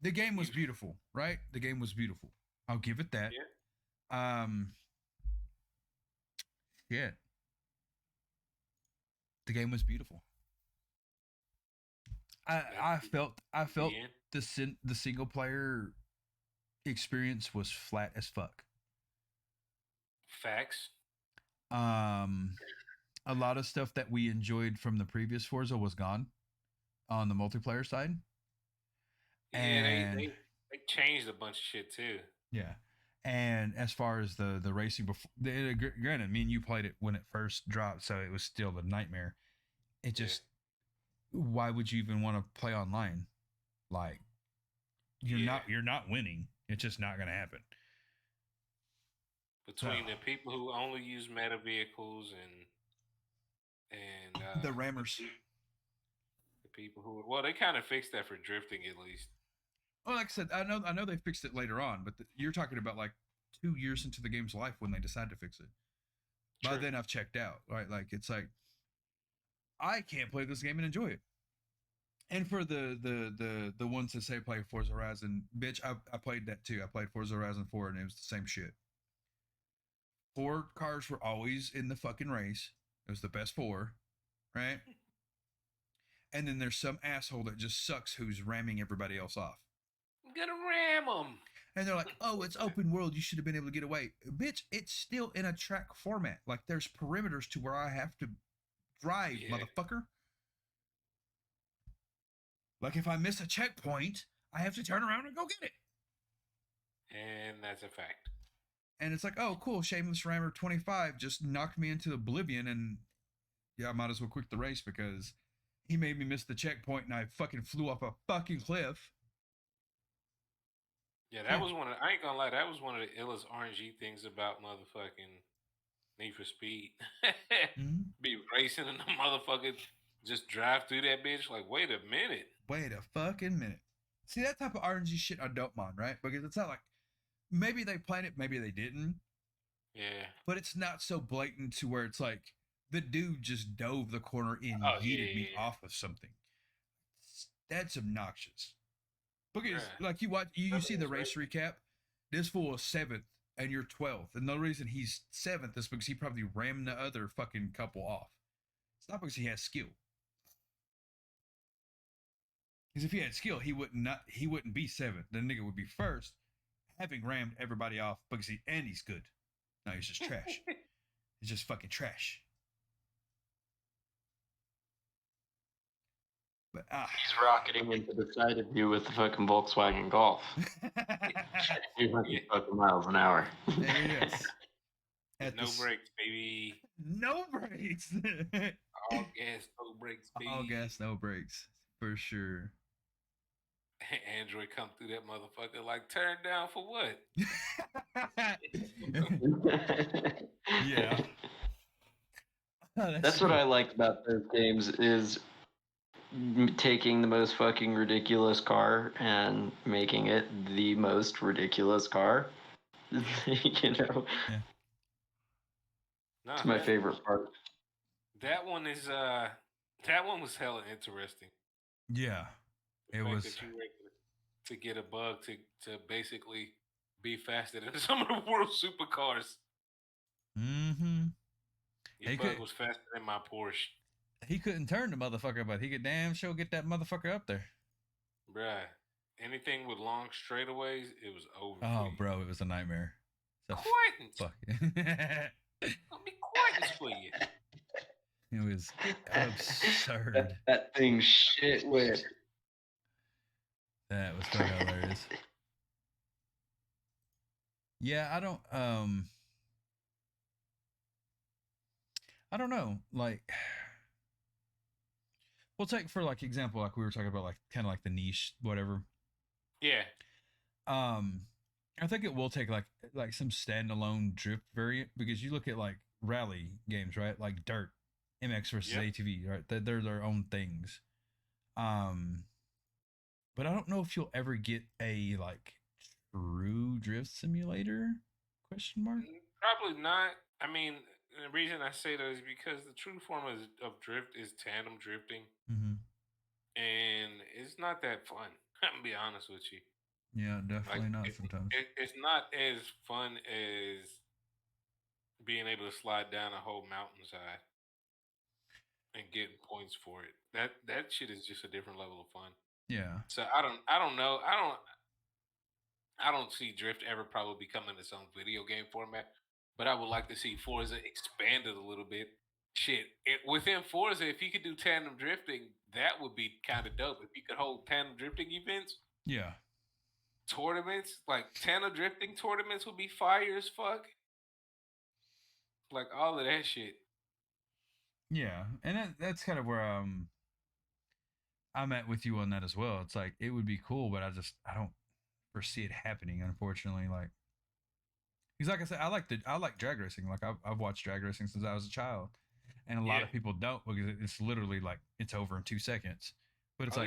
the game was beautiful, right? The game was beautiful. I'll give it that. Yeah. Yeah. The game was beautiful. I felt the single player experience was flat as fuck. Facts. A lot of stuff that we enjoyed from the previous Forza was gone on the multiplayer side. Yeah, and they changed a bunch of shit too. Yeah. And as far as the racing before, granted, me and you played it when it first dropped, so it was still a nightmare. It just, why would you even want to play online? Like, you're not winning. It's just not going to happen. Between the people who only use meta vehicles and the rammers, the people who they kind of fixed that for drifting at least. Well, like I said, I know they fixed it later on, but you're talking about like 2 years into the game's life when they decide to fix it. True. By then I've checked out, right? Like it's like I can't play this game and enjoy it. And for the ones that say play Forza Horizon, bitch, I played that too. I played Forza Horizon 4 and it was the same shit. 4 cars were always in the fucking race. It was the best 4, right? And then there's some asshole that just sucks who's ramming everybody else off. I'm gonna ram them. And they're like, "Oh, it's open world. You should have been able to get away." Bitch, it's still in a track format. Like there's perimeters to where I have to drive, motherfucker. Like if I miss a checkpoint, I have to turn around and go get it. And that's a fact. And it's like, oh, cool, Shameless Rammer 25 just knocked me into oblivion, and I might as well quit the race because he made me miss the checkpoint and I fucking flew off a fucking cliff. Yeah, that was one of, I ain't gonna lie, that was one of the illest RNG things about motherfucking Need for Speed. Be racing and the motherfucker just drive through that bitch like, wait a minute. Wait a fucking minute. See, that type of RNG shit I don't mind, right? Because it's not like, maybe they planned it, maybe they didn't. Yeah. But it's not so blatant to where it's like, the dude just dove the corner and yeeted me off of something. That's obnoxious. Because like you see the race recap, this fool is 7th and you're 12th, and the reason he's 7th is because he probably rammed the other fucking couple off. It's not because he has skill. Because if he had skill, he wouldn't be 7th. The nigga would be 1st, having rammed everybody off because he's good. No, he's just trash. He's just fucking trash. But he's rocketing into the side of you with the fucking Volkswagen Golf. 200 fucking miles an hour. Yes. No brakes, baby. No brakes. All gas, no brakes, baby. All gas, no brakes, for sure. Android come through that motherfucker like turn down for what? Yeah. That's what I like about those games is taking the most fucking ridiculous car and making it the most ridiculous car. You know, Yeah. Nah, it's my favorite part. That one is that one was hella interesting. Yeah. The fact that you were able to get a bug to basically be faster than some of the world's supercars. Mm-hmm. Your bug was faster than my Porsche. He couldn't turn the motherfucker, but he could damn sure get that motherfucker up there. Bruh. Anything with long straightaways, it was over for Oh, you. bro, it was a nightmare. Quietness. Fuck. I'll be quietness for you. It was absurd. That thing shit with. That was fucking hilarious. Yeah, I don't know. Like, we'll take for like example, like we were talking about, like kind of like the niche, whatever. Yeah. I think it will take like some standalone drift variant, because you look at like rally games, right? Like Dirt, MX versus ATV, right? They're their own things. But I don't know if you'll ever get a like true drift simulator? Question mark. Probably not. I mean, the reason I say that is because the true form of drift is tandem drifting, and it's not that fun. I'm gonna be honest with you. Yeah, definitely not sometimes. It's not as fun as being able to slide down a whole mountainside and getting points for it. That shit is just a different level of fun. Yeah. So I don't know. I don't see drift ever probably becoming its own video game format, but I would like to see Forza expanded a little bit. Shit, within Forza, if you could do tandem drifting, that would be kind of dope. If you could hold tandem drifting events, Yeah. tournaments, like tandem drifting tournaments would be fire as fuck. Like all of that shit. Yeah, and that's kind of where I'm at with you on that as well. It's like it would be cool, but I don't foresee it happening, unfortunately. Like, because like I said, I like drag racing. Like I've watched drag racing since I was a child, and a lot of people don't, because it's literally like it's over in 2 seconds. But it's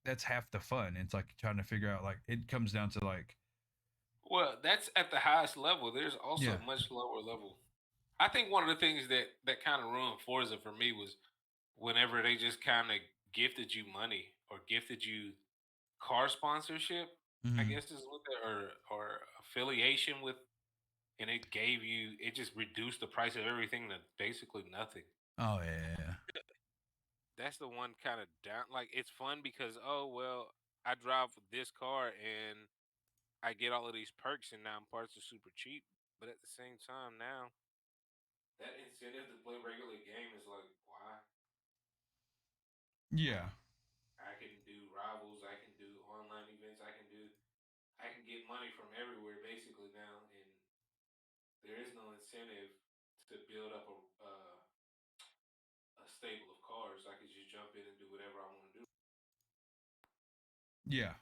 that's half the fun. It's like trying to figure out, like, it comes down to like. Well, that's at the highest level. There's also much lower level. I think one of the things that kind of ruined Forza for me was whenever they just kind of gifted you money or gifted you car sponsorship, I guess is what or affiliation with, and it just reduced the price of everything to basically nothing. Oh yeah. That's the one kind of down. Like, it's fun because, oh well, I drive this car and I get all of these perks, and now parts are super cheap. But at the same time, now that incentive to play regular game is like, why? Yeah. I can do rivals, I can do online events, I can get money from everywhere basically now, and there is no incentive to build up a stable of cars. I could just jump in and do whatever I want to do. Yeah.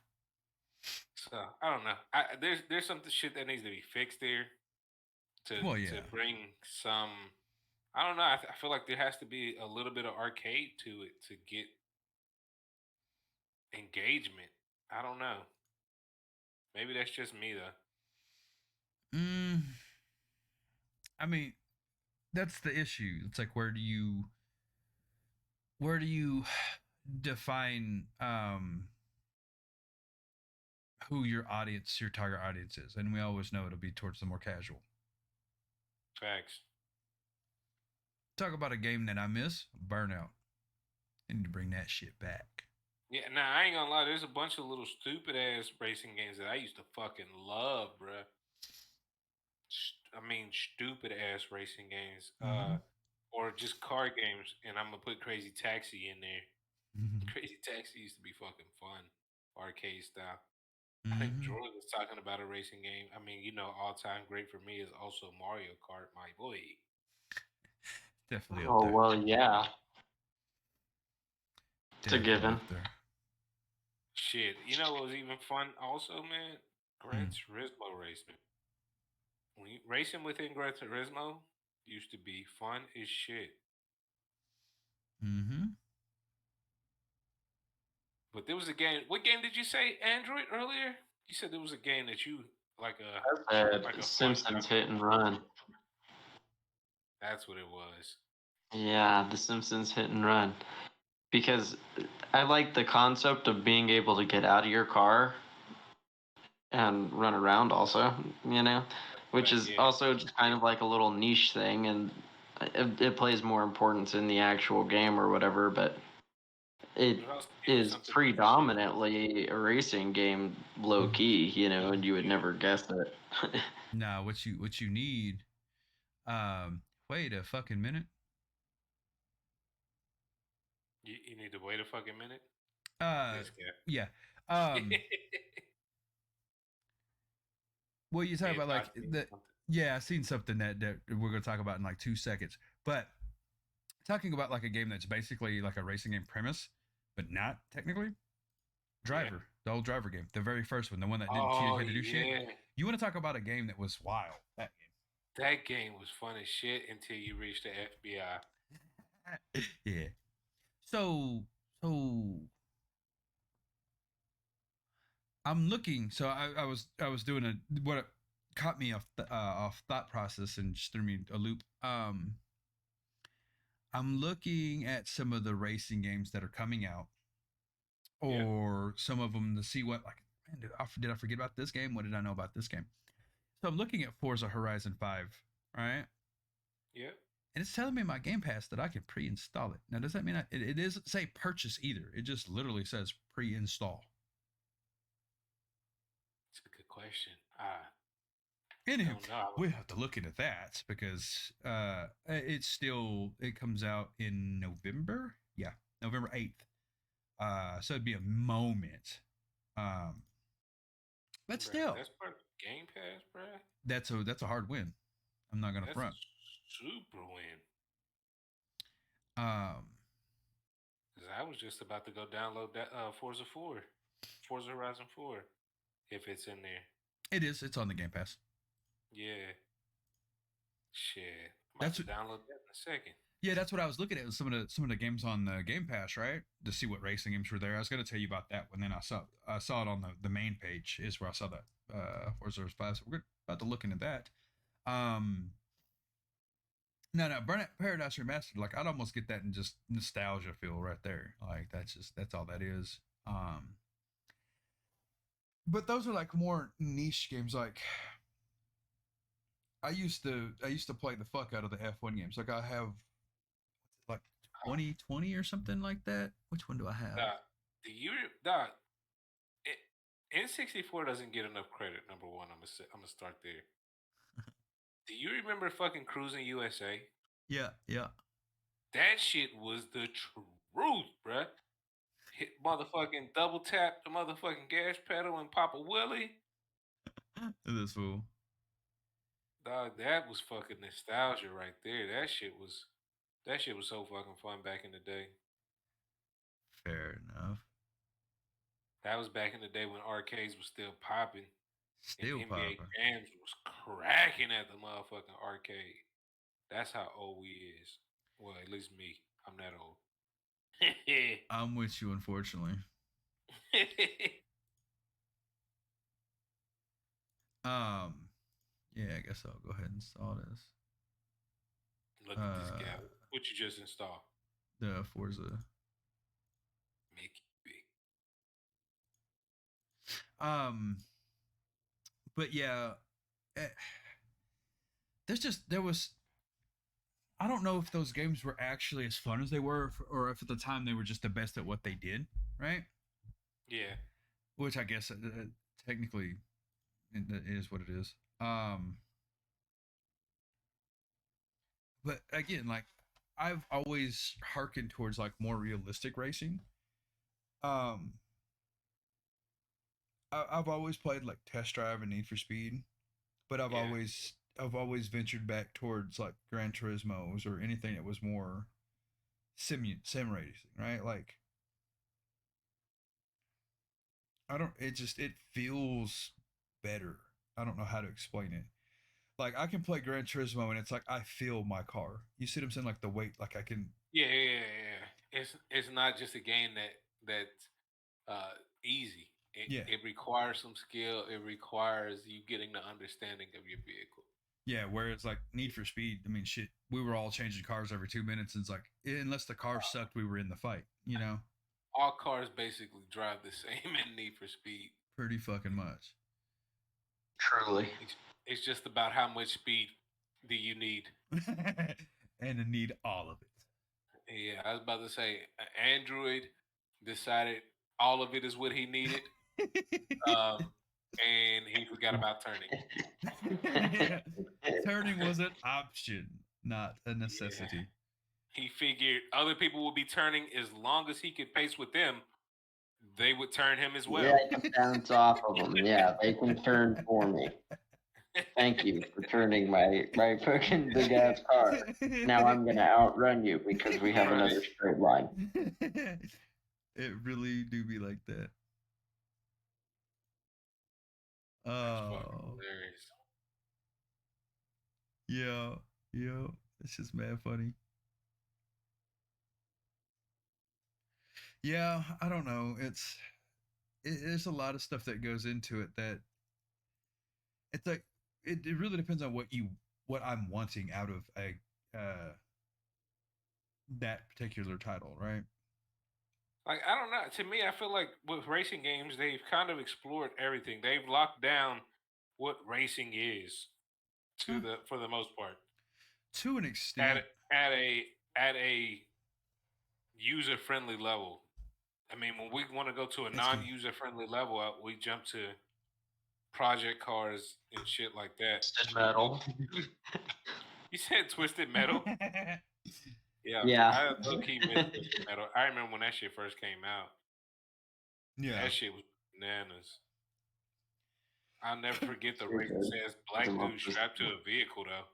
So I don't know. There's some shit that needs to be fixed there to bring some. I don't know. I feel like there has to be a little bit of arcade to it to get engagement. I don't know. Maybe that's just me though. I mean, that's the issue. It's like, where do you define who your target audience is? And we always know it'll be towards the more casual. Facts. Talk about a game that I miss, Burnout. I need to bring that shit back. Yeah, now I ain't gonna lie. There's a bunch of little stupid ass racing games that I used to fucking love, bruh. I mean, stupid ass racing games, or just car games. And I'm gonna put Crazy Taxi in there. Crazy Taxi used to be fucking fun, arcade style. I think Jordan was talking about a racing game. I mean, all time great for me is also Mario Kart, my boy. Definitely up there. Oh, well, yeah. It's a given. Shit, you know what was even fun? Also, man, Gran Turismo racing. When you, racing within Gran Turismo used to be fun as shit. Mm-hmm. But there was a game. What game did you say, Android, earlier? You said there was a game that you like a fun Simpsons time. Hit and Run. That's what it was. Yeah, The Simpsons Hit and Run. Because I like the concept of being able to get out of your car and run around also, which is Yeah. also just kind of like a little niche thing, and it plays more importance in the actual game or whatever, but it It also gave you is something to do. predominantly a racing game, low key, and you would Yeah. never guess it. Now, what you need? Wait a fucking minute. You need to wait a fucking minute. Uh, This guy. yeah. Um, well, you talk Yeah, about I like seen the. something. Yeah, I seen something that we're gonna talk about in like 2 seconds, but talking about like a game that's basically like a racing game premise, but not technically. Yeah. Driver, the old Driver game, the very first one, the one that didn't teach you Oh how to do shit. yeah. You want to talk about a game that was wild? That That game was fun as shit until you reached the FBI. game. Yeah. So so I'm looking. So I was doing a what caught me off thought process and just threw me a loop. I'm looking at some of the racing games that are coming out, Yeah. or some of them to see what like. Man, did I forget about this game? What did I know about this game? So I'm looking at Forza Horizon 5, right? Yeah. And it's telling me in my Game Pass that I can pre-install it. Now, does that mean it doesn't say purchase either? It just literally says pre-install. It's a good question. I Anywho, don't know. we have to look into that because it comes out in November. Yeah, November 8th. So it'd be a moment. Um, but Bruh, still, that's part of Game Pass, bruh. that's a hard win. I'm not gonna That's a front. super win. Um, Cause I was just about to go download that Forza 4, Forza Horizon 4, if it's in there. it is. It's on the Game Pass. Yeah. Shit. I'm about That's to download that in a second. Yeah, that's what I was looking at. Some of the games on the Game Pass, right? To see what racing games were there. I was going to tell you about that one. Then I saw it on the main page is where I saw that Forza 5. So we're about to look into that. Um, no, Burnout Paradise Remastered. Like I'd almost get that in just nostalgia feel right there. Like that's all that is. But those are like more niche games. Like I used to play the fuck out of the F1 games. Like I have like 2020 or something like that. Which one do I have? Dog, do you, dog, it, N64 doesn't get enough credit, number one. I'm gonna start there. Do you remember fucking Cruising USA? Yeah, yeah. That shit was the truth, bruh. Hit motherfucking double tap the motherfucking gas pedal and pop a wheelie. This fool. Dog, that was fucking nostalgia right there. That shit was so fucking fun back in the day. Fair enough. That was back in the day when arcades was still popping and Still NBA popping. Jams was cracking at the motherfucking arcade. That's how old we is. Well, at least me. I'm that old. I'm with you, unfortunately. Um, yeah, I guess I'll go ahead and install this. Look at this guy. Uh, What you just installed? the Forza. Make it big. Um, but yeah, eh, there was. I don't know if those games were actually as fun as they were, or if at the time they were just the best at what they did, right? Yeah. Which I guess technically it is what it is. But again, like I've always hearkened towards like more realistic racing. Um, I've always played like Test Drive and Need for Speed, but Yeah. I've always ventured back towards like Gran Turismo's or anything that was more sim racing, right? Like It feels better. I don't know how to explain it. Like I can play Gran Turismo and it's like I feel my car. You see what I'm saying? Like the weight, like I can. Yeah. It's not just a game that's easy. It requires some skill. It requires you getting the understanding of your vehicle. Yeah, whereas like Need for Speed, I mean, shit, we were all changing cars every 2 minutes, and it's like unless the car sucked, we were in the fight. All cars basically drive the same in Need for Speed. Pretty fucking much. Truly. It's just about how much speed do you need, and to need all of it. Yeah, I was about to say, Android decided all of it is what he needed, and he forgot about turning. Yeah. Turning was an option, not a necessity. Yeah. He figured other people would be turning as long as he could pace with them. They would turn him as well. Yeah, I can bounce off of them. Yeah, they can turn for me. Thank you for turning my fucking big ass car. Now I'm gonna outrun you because we have another straight line. It really do be like that. Oh, yeah. It's just mad funny. Yeah, I don't know. There's a lot of stuff that goes into it that it's like it really depends on what I'm wanting out of a that particular title, right? Like, I don't know. To me, I feel like with racing games, they've kind of explored everything. They've locked down what racing is for the most part. To an extent. At a user friendly level. I mean, when we want to go to a non user friendly level, we jump to project cars and shit like that. Twisted Metal. You said Twisted Metal? Yeah. I low-key missed Twisted Metal. I remember when that shit first came out. Yeah. That shit was bananas. I'll never forget the racist ass black dude strapped to a vehicle, though.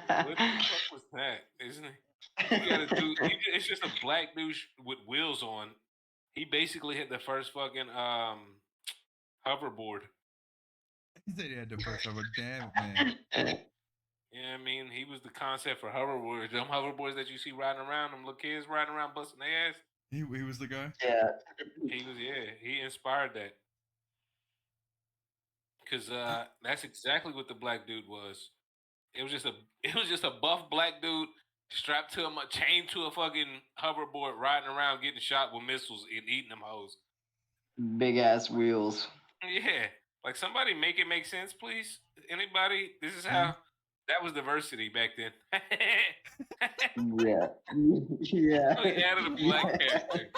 What the fuck was that? Isn't it? You gotta do. It's just a black dude with wheels on. He basically hit the first fucking hoverboard. He said he had the first hoverboard. Damn it, man. Yeah, I mean, he was the concept for hoverboards. Them hoverboards that you see riding around, them little kids riding around busting their ass. He was the guy. Yeah. He inspired that. Cause that's exactly what the black dude was. It was just a buff black dude strapped to chained to a fucking hoverboard, riding around, getting shot with missiles and eating them hoes. Big ass wheels. Yeah, like somebody make it make sense, please. Anybody? This is how that was diversity back then. Yeah. We added a black character.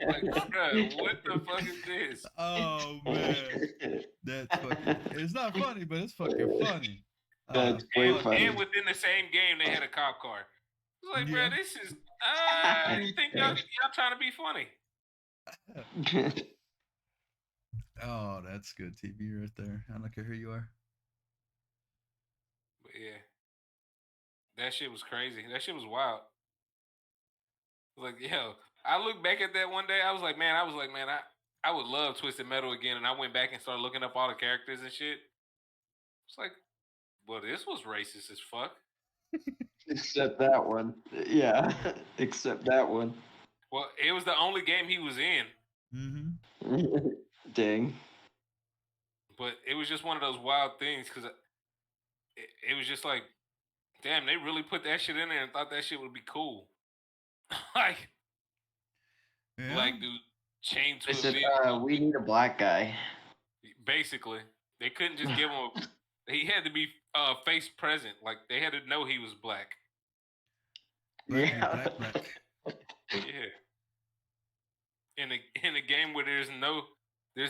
Like, bro, what the fuck is this? Oh man, that's fucking. It's not funny, but it's fucking funny. That's way funny. And within the same game, they had a cop car. It's like, bro, this is. I think y'all trying to be funny. Oh, that's good TV right there. I don't care who you are. But yeah, that shit was crazy. That shit was wild. Like, yo, I look back at that one day. I was like, man, I would love Twisted Metal again. And I went back and started looking up all the characters and shit. It's like, well, this was racist as fuck. Except that one. Yeah, except that one. Well, it was the only game he was in. Mm-hmm. Dang. But it was just one of those wild things because it was just like, damn, they really put that shit in there and thought that shit would be cool. Like, black dude chained to a vehicle. We need a black guy. Basically, they couldn't just give him he had to be face present. Like, they had to know he was black. Black. Yeah. In a game where there's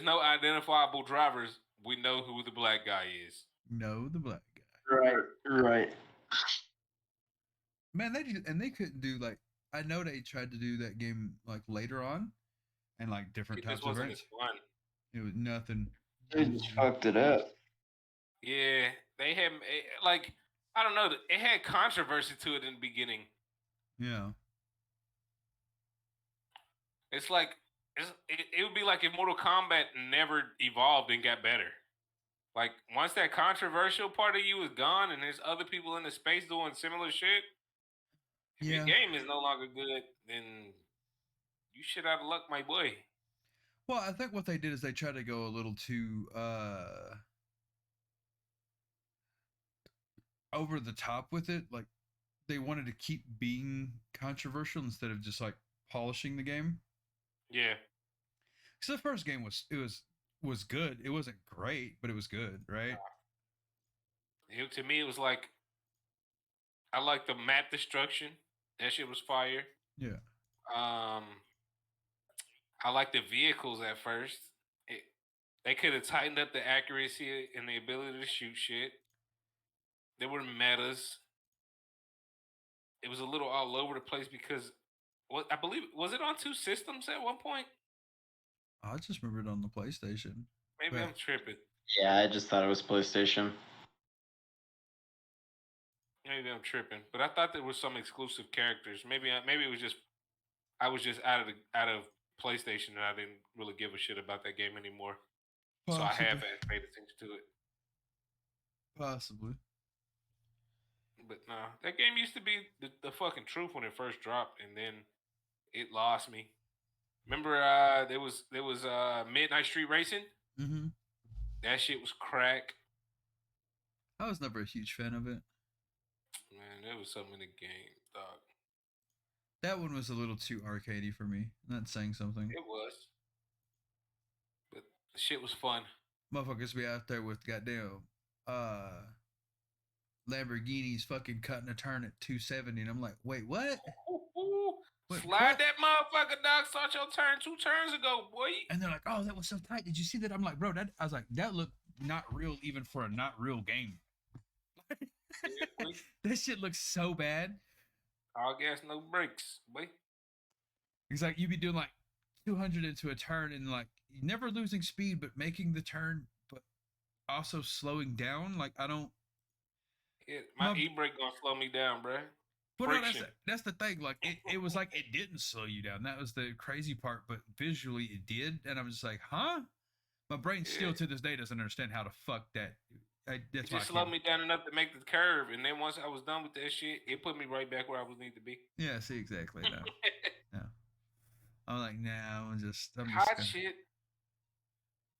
no identifiable drivers, we know who the black guy is. Know the black guy. Right. Man, they couldn't do like. I know they tried to do that game like later on, and like different types of events. It was nothing. They just fucked it up. Yeah, they had like, I don't know. It had controversy to it in the beginning. Yeah. It's like it would be like if Mortal Kombat never evolved and got better. Like once that controversial part of you is gone and there's other people in the space doing similar shit, if your Yeah. game is no longer good, then you shit out of luck, my boy. Well, I think what they did is they tried to go a little too over the top with it. Like they wanted to keep being controversial instead of just like polishing the game. Yeah. Because the first game was good. It wasn't great, but it was good, right? To me, it was like I like the map destruction. That shit was fire. Yeah. Um, I like the vehicles at first. They could have tightened up the accuracy and the ability to shoot shit. There were metas. It was a little all over the place because what I believe was it on two systems at one point. I just remember it on the PlayStation. Maybe I'm tripping. Yeah, I just thought it was PlayStation. Maybe I'm tripping, but I thought there was some exclusive characters. Maybe it was just I was just out of PlayStation and I didn't really give a shit about that game anymore. Possibly. So I have paid attention to it. Possibly. But nah, that game used to be the fucking truth when it first dropped, and then it lost me. Remember, there was Midnight Street Racing. Mm-hmm. That shit was crack. I was never a huge fan of it. Man, there was something in the game, dog. That one was a little too arcadey for me. Not saying something. It was, but the shit was fun. Motherfuckers be out there with goddamn Lamborghinis fucking cutting a turn at 270, and I'm like, wait, what? What, slide that motherfucker, dog. Start your turn 2 turns ago, boy. And they're like, oh, that was so tight. Did you see that? I'm like, bro, I was like, that looked not real even for a not real game. That shit looks so bad. All gas, no brakes, boy. It's like you be doing like 200 into a turn and like never losing speed, but making the turn, but also slowing down. Like I don't. My e-brake gonna slow me down, bro. But no, that's the thing. Like it was like it didn't slow you down. That was the crazy part. But visually it did, and I'm just like, huh? My brain still to this day doesn't understand how to fuck that. It just slowed me down enough to make the curve, and then once I was done with that shit, it put me right back where I was need to be. Yeah, see exactly. No, no. I'm like, nah. I'm just hot shit.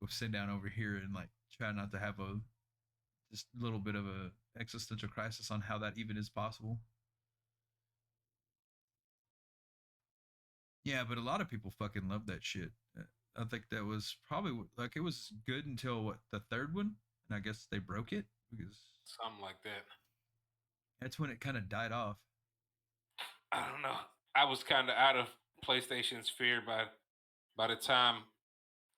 We'll sit down over here and like try not to have a just a little bit of a existential crisis on how that even is possible. Yeah, but a lot of people fucking love that shit. I think that was probably like it was good until what the third one, and I guess they broke it because something like that. That's when it kind of died off. I don't know. I was kind of out of PlayStation sphere by the time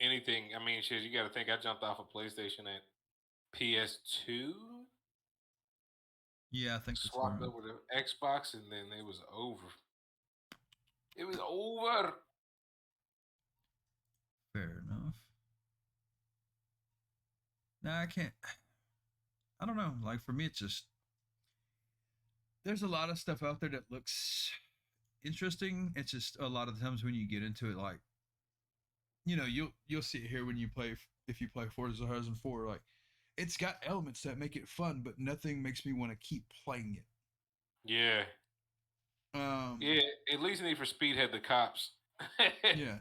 anything. I mean, shit, you got to think I jumped off of PlayStation at PS2. Yeah, I think swapped over to Xbox, and then it was over. It was over. Fair enough. Nah, I can't. I don't know. Like for me, it's just there's a lot of stuff out there that looks interesting. It's just a lot of times when you get into it, like you know, you'll see it here when you play if you play Forza Horizon 4. Like it's got elements that make it fun, but nothing makes me want to keep playing it. Yeah. Yeah, at least Need for Speed had the cops. Yeah.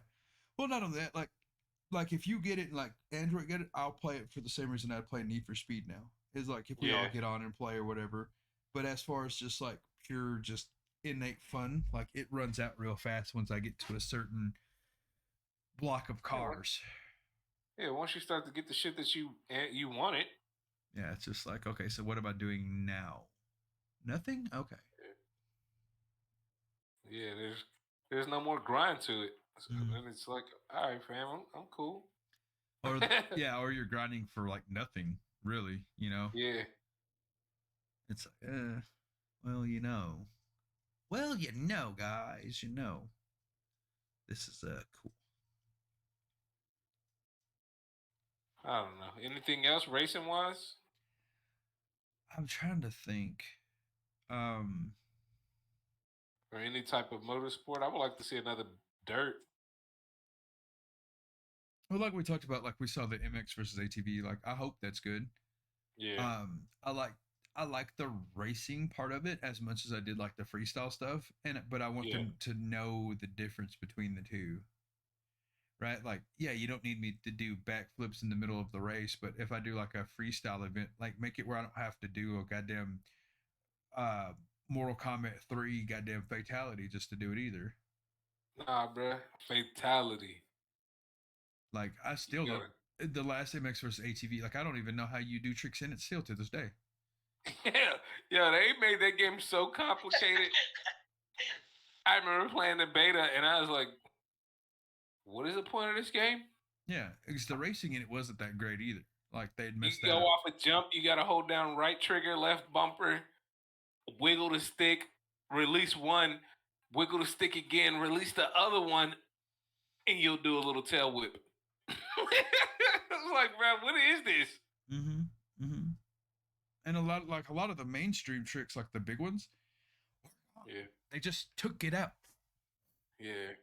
Well, not only that, like if you get it, like Android get it, I'll play it for the same reason I play Need for Speed now. Is like if we all get on and play or whatever. But as far as just like pure, just innate fun, like it runs out real fast once I get to a certain block of cars. Yeah, once you start to get the shit that you wanted. Yeah, it's just like, okay, so what am I doing now? Nothing? Okay. Yeah, there's no more grind to it. So then it's like, all right, fam, I'm cool. Or yeah, or you're grinding for like nothing, really, you know? Yeah. It's well, you know. Well, you know, guys, you know. This is cool. I don't know. Anything else racing wise? I'm trying to think. Or any type of motorsport. I would like to see another dirt. Well, like we talked about, like we saw the MX versus ATV. Like I hope that's good. Yeah. I like the racing part of it as much as I did like the freestyle stuff, but I want Yeah. them to know the difference between the two. Right? Like, yeah, you don't need me to do backflips in the middle of the race, but if I do like a freestyle event, like make it where I don't have to do a goddamn uh Mortal Kombat 3 goddamn fatality just to do it either. Nah, bruh. Fatality. Like I You still don't gotta. the last MX versus ATV, like I don't even know how you do tricks in it still to this day. Yeah. Yeah, they made that game so complicated. I remember playing the beta and I was like, what is the point of this game? Yeah, because the racing in it wasn't that great either. Like they'd You messed go that up. off a jump, you gotta hold down right trigger, left bumper, wiggle the stick, release one, wiggle the stick again, release the other one, and you'll do a little tail whip. It's like, bro, what is this? Mm-hmm. Mm-hmm. And a lot of the mainstream tricks, like the big ones, Yeah, they just took it out. yeah.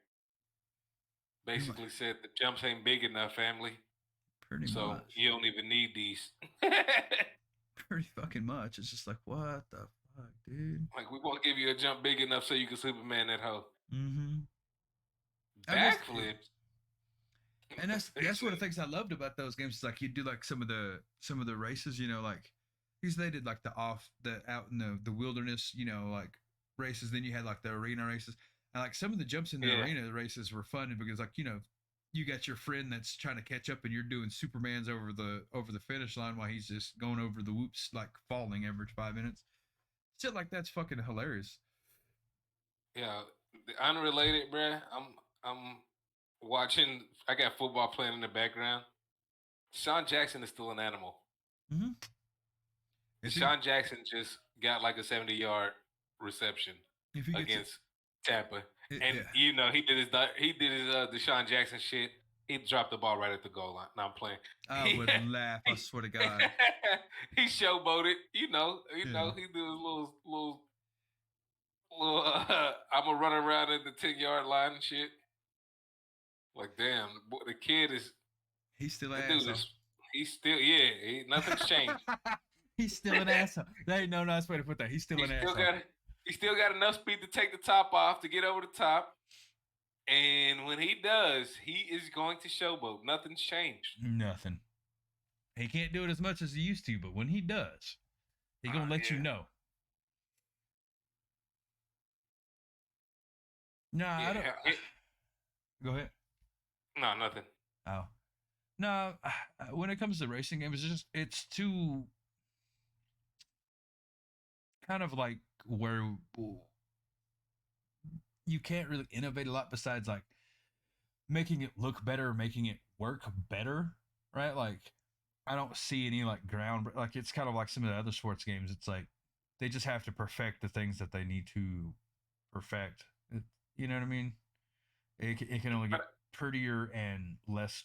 And like, Basically said the jumps ain't big enough, family. pretty So much. you don't even need these. Pretty fucking much. It's just like, what the fuck, dude? Like, we won't give you a jump big enough so you can Superman that hoe. Mm-hmm. I guess, yeah. Backflips. And that's They that's one of said, the things I loved about those games. Is like you do like some of the races, you know, like because they did like the out in the wilderness, you know, like races. Then you had like the arena races, and like some of the jumps in the yeah, arena races were fun because like you know you got your friend that's trying to catch up and you're doing Superman's over the finish line while he's just going over the whoops like falling every 5 minutes. Shit like that's fucking hilarious. yeah. Unrelated, bruh. I'm watching. I got football playing in the background. Deshaun Jackson is still an animal. Mm-hmm. If he Deshaun Jackson just got like a 70-yard reception if he gets it, against Tampa, and yeah, you know he did his Deshaun Jackson shit. He dropped the ball right at the goal line. Now I'm playing. I would laugh. I He, swear to God. he showboated. Yeah. He do his little. I'm gonna run around at the 10-yard line and shit. Like damn, the kid is He's still an the dude asshole. is he's still nothing's changed. He's still an asshole. There ain't no nice way to put that. He's still He an still asshole. got he still got enough speed to take the top off to get over the top. And when he does, he is going to showboat. Nothing's changed. Nothing. He can't do it as much as he used to, but when he does, he gonna let you Yeah. know. Nah, I don't. Yeah. Go ahead. No, nothing. Oh, no. When it comes to racing games, it's too kind of like where you can't really innovate a lot besides like making it look better, making it work better, right? Like I don't see any like ground like it's kind of like some of the other sports games. It's like they just have to perfect the things that they need to perfect. You know what I mean? It can only get But prettier and less.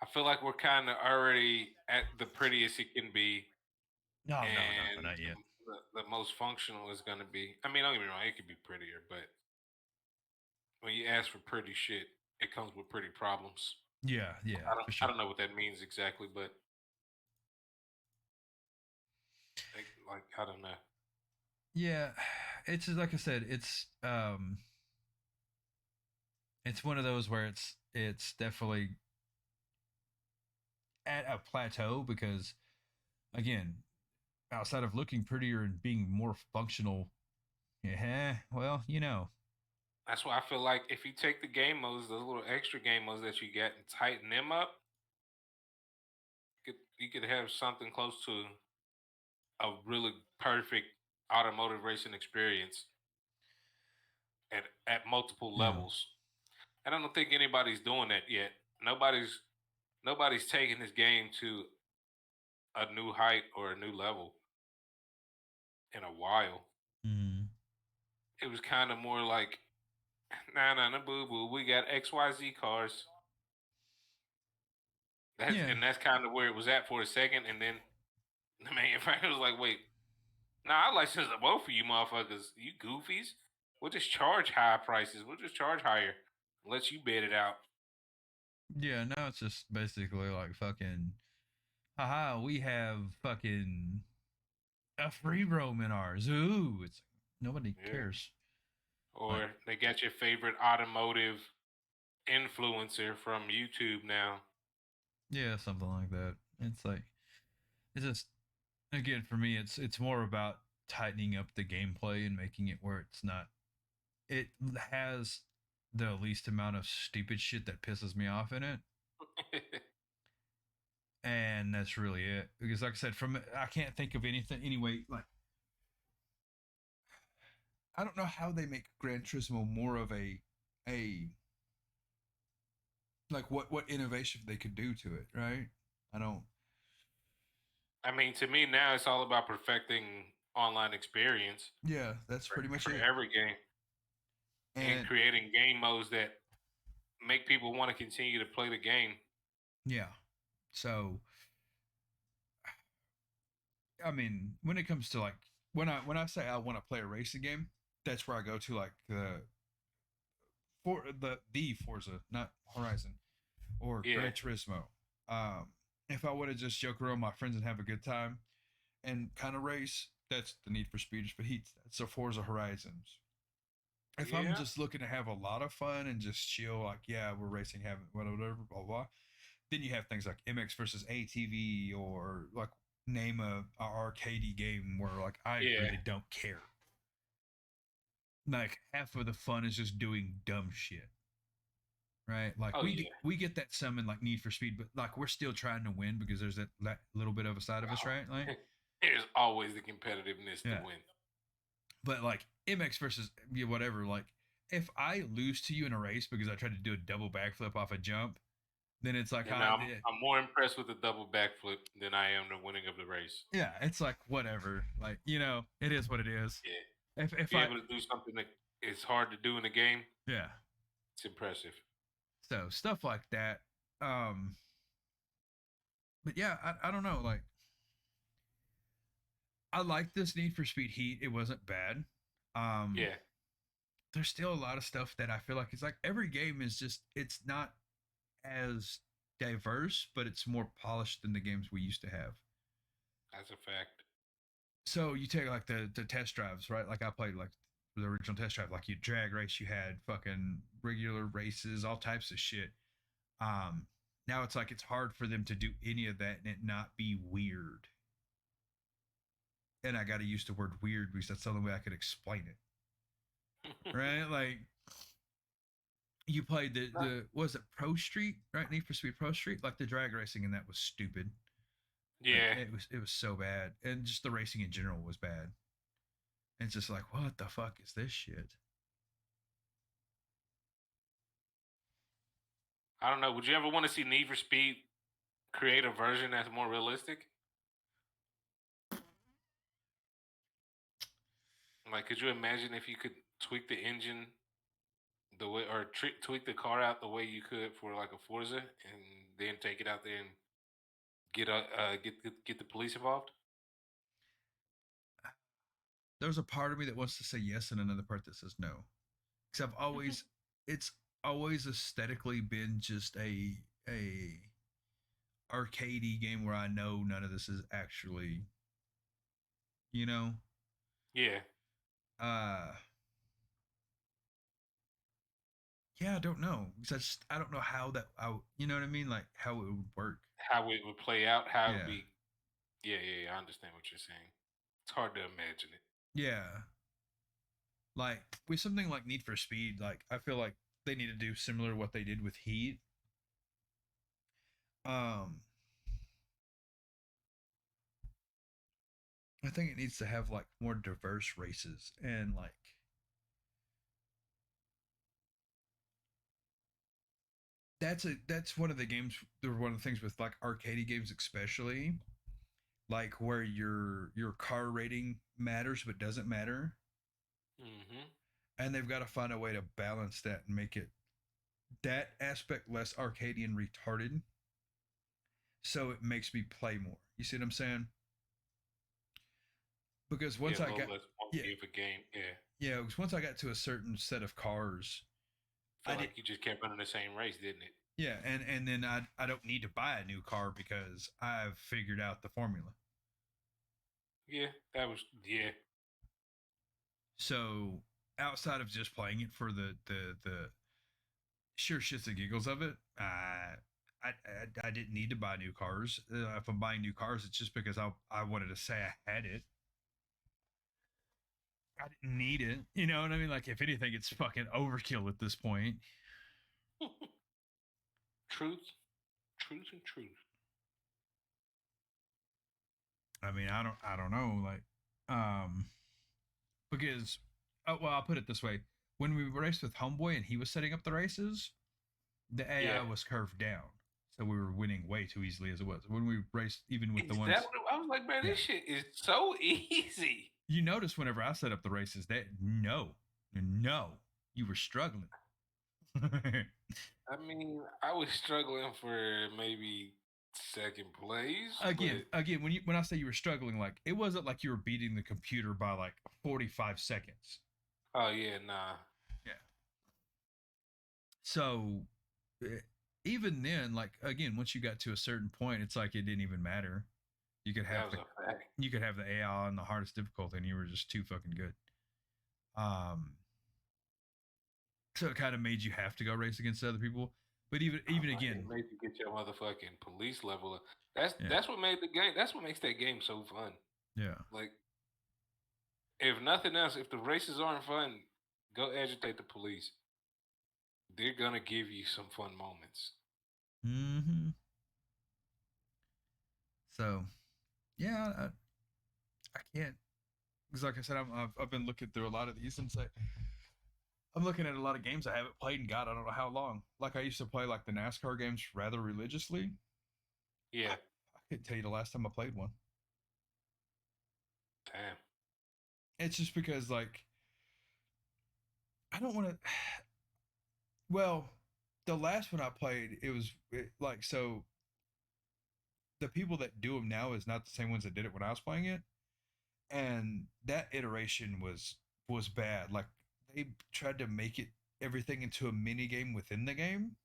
I feel like we're kind of already at the prettiest it can be, No, no, no, and not yet. the most functional is going to be. I mean, don't get me wrong, it could be prettier, but when you ask for pretty shit, it comes with pretty problems. Yeah, yeah, for I sure. don't know what that means exactly, but like I don't know. Yeah, it's just like I said, it's one of those where it's definitely at a plateau because again, outside of looking prettier and being more functional, yeah, well, you know, That's why I feel like if you take the game modes, those little extra game modes that you get, and tighten them up, you could have something close to a really perfect automotive racing experience at multiple yeah, levels. And I don't think anybody's doing that yet. Nobody's nobody's taking this game to a new height or a new level in a while. mm, It was kind of more like, nah, boo boo. We got XYZ cars. yeah, That's kind of where it was at for a second, and then the manufacturer was like, wait, nah, I license a both for you motherfuckers. You goofies. We'll just charge high prices. We'll just charge higher. Let you bid it out. Yeah, now it's just basically like fucking, haha, we have fucking a free roam in ours. Ooh, it's nobody Yeah. cares. Like, Or they got your favorite automotive influencer from YouTube now. yeah, something like that. It's like, it's just, again, for me, it's more about tightening up the gameplay and making it where it's not, it has the least amount of stupid shit that pisses me off in it. And that's really it. Because, like I said, from I can't think of anything anyway. Like, I don't know how they make Gran Turismo more of a like what innovation they could do to it, right? I don't. I mean, to me now it's all about perfecting online experience Yeah, that's pretty much for it. every game and And creating game modes that make people want to continue to play the game. yeah, so I mean, when it comes to like when I say I want to play a racing game, that's where I go to like the Forza, not Horizon or Yeah, Gran Turismo. Um, if I want to just joke around with my friends and have a good time and kind of race, that's the Need for Speed for Heat. That's the Forza Horizons. If I'm yeah, just looking to have a lot of fun and just chill, like yeah, we're racing, having whatever, blah blah. Then you have things like MX versus ATV, or like name a arcadey game where like I yeah. really don't care. Like half of the fun is just doing dumb shit, right? Like Oh we yeah. we get that some in like Need for Speed, but like we're still trying to win because there's that little bit of a side of us, right? Like There's always the competitiveness to yeah, win. but like MX versus whatever, like if I lose to you in a race because I tried to do a double backflip off a jump, then it's like And now I'm more impressed with the double backflip than I am the winning of the race. yeah, it's like whatever. Like, it is what it is. Yeah. If Be I able to do something that is hard to do in the game, yeah. it's impressive. So stuff like that. Um but yeah, I don't know. Like I like this Need for Speed Heat. It wasn't bad. Um Yeah, there's still a lot of stuff that I feel like it's like every game is just it's not as diverse, but it's more polished than the games we used to have. that's a fact. So you take like the test drives, right? Like I played like the original test drive, like you drag race, you had fucking regular races, all types of shit. Now it's like it's hard for them to do any of that and it not be weird. And I got to use the word weird because that's the only way I could explain it, right? Like you played the was it Pro Street, right? Need for Speed Pro Street, like the drag racing, and that was stupid. Like Yeah. it was so bad, and just the racing in general was bad. And it's just like, what the fuck is this shit? I don't know. Would you ever want to see Need for Speed create a version that's more realistic? Like, could you imagine if you could tweak the engine the way, or tweak the car out the way you could for like a Forza, and then take it out there and get the police involved? There's a part of me that wants to say yes and another part that says no. Because I've always it's always aesthetically been just a arcadey game where I know none of this is actually, you know, Yeah. uh yeah, I don't know. Because I don't know how you know what I mean? Like how it would work. How it would play out, how it would Yeah. be. Yeah, yeah, yeah. I understand what you're saying. It's hard to imagine it. Yeah. Like with something like Need for Speed, like I feel like they need to do similar to what they did with Heat. Um I think it needs to have like more diverse races and like that's one of the games one of the things with like arcade games especially like where your car rating matters but doesn't matter, Hmm. and they've got to find a way to balance that and make it that aspect less arcadian retarded so it makes me play more. You see what I'm saying? Because Yeah, once a I little got less yeah funky of a game. Yeah. yeah because once I got to a certain set of cars I Felt did like you just kept running the same race, didn't it? Yeah, and then I don't need to buy a new car because I've figured out the formula. Yeah, that was So outside of just playing it for the sheer shits and giggles of it, I didn't need to buy new cars. If I'm buying new cars, it's just because I wanted to say I had it. I didn't need it. You know what I mean? Like, if anything, it's fucking overkill at this point. truth, truth, and truth. I mean, I don't know, like, because, well, I'll put it this way: when we raced with Homeboy and he was setting up the races, the AI was curved down, so we were winning way too easily as it was. When we raced, even with the ones, I was like, man, this shit is so easy. You notice whenever I set up the races that no, you were struggling. I mean, I was struggling for maybe second place. Again, when I say you were struggling, like, it wasn't like you were beating the computer by like 45 seconds. Oh yeah, nah. Yeah. So even then, like, again, once you got to a certain point, it's like it didn't even matter. You could have the AI on the hardest difficulty, and you were just too fucking good. So it kind of made you have to go race against other people. But even again, it made you get your motherfucking police level. That's what made the game. That's what makes that game so fun. Yeah. Like, if nothing else, if the races aren't fun, go agitate the police. They're gonna give you some fun moments. Mm-hmm. So, yeah, I can't, because like I said, I've been looking through a lot of these and say I'm looking at a lot of games I haven't played in God, I don't know how long. Like, I used to play like the NASCAR games rather religiously. Yeah. I couldn't tell you the last time I played one. Damn. It's just because, like, I don't want to. Well, the last one I played, like, so the people that do them now is not the same ones that did it when I was playing it, and that iteration was bad. Like, they tried to make it everything into a mini game within the game,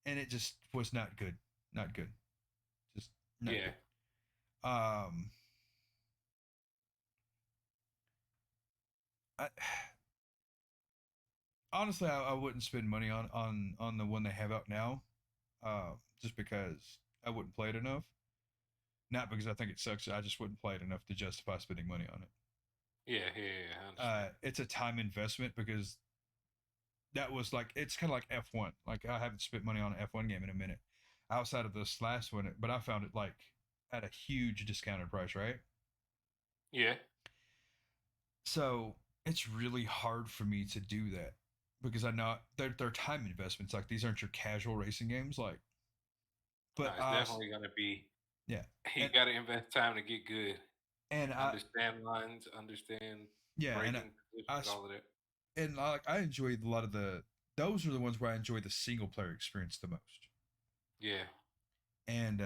and it just was not good. Not good. Just not good. I, honestly, I wouldn't spend money on the one they have out now, just because I wouldn't play it enough. Not because I think it sucks. I just wouldn't play it enough to justify spending money on it. Yeah. It's a time investment because that was like, it's kind of like F1. Like, I haven't spent money on an F1 game in a minute, outside of this last one, but I found it like at a huge discounted price, right? Yeah. So it's really hard for me to do that because I know they're time investments. Like, these aren't your casual racing games. Like, but no, it's definitely gonna be. Yeah. You got to invest time to get good. And understand lines, understand braking positions, all of that. And I enjoyed a lot of those are the ones where I enjoy the single player experience the most. Yeah. And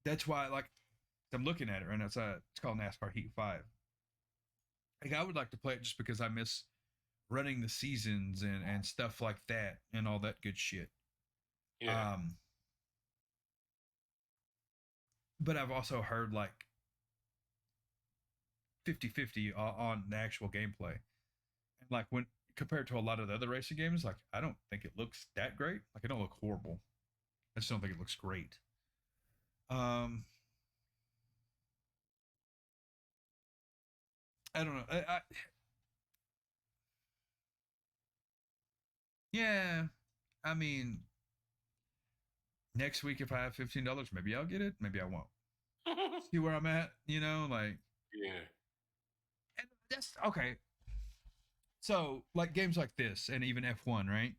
that's why, like, I'm looking at it right now. It's called NASCAR Heat 5. Like, I would like to play it just because I miss running the seasons and stuff like that and all that good shit. Yeah. But I've also heard like 50-50 on the actual gameplay. And like, when compared to a lot of the other racing games, like, I don't think it looks that great. Like, it don't look horrible. I just don't think it looks great. I don't know. Yeah, I mean, next week if I have $15, maybe I'll get it. Maybe I won't. See where I'm at, like. Yeah. And that's okay. So, like, games like this and even F1, right?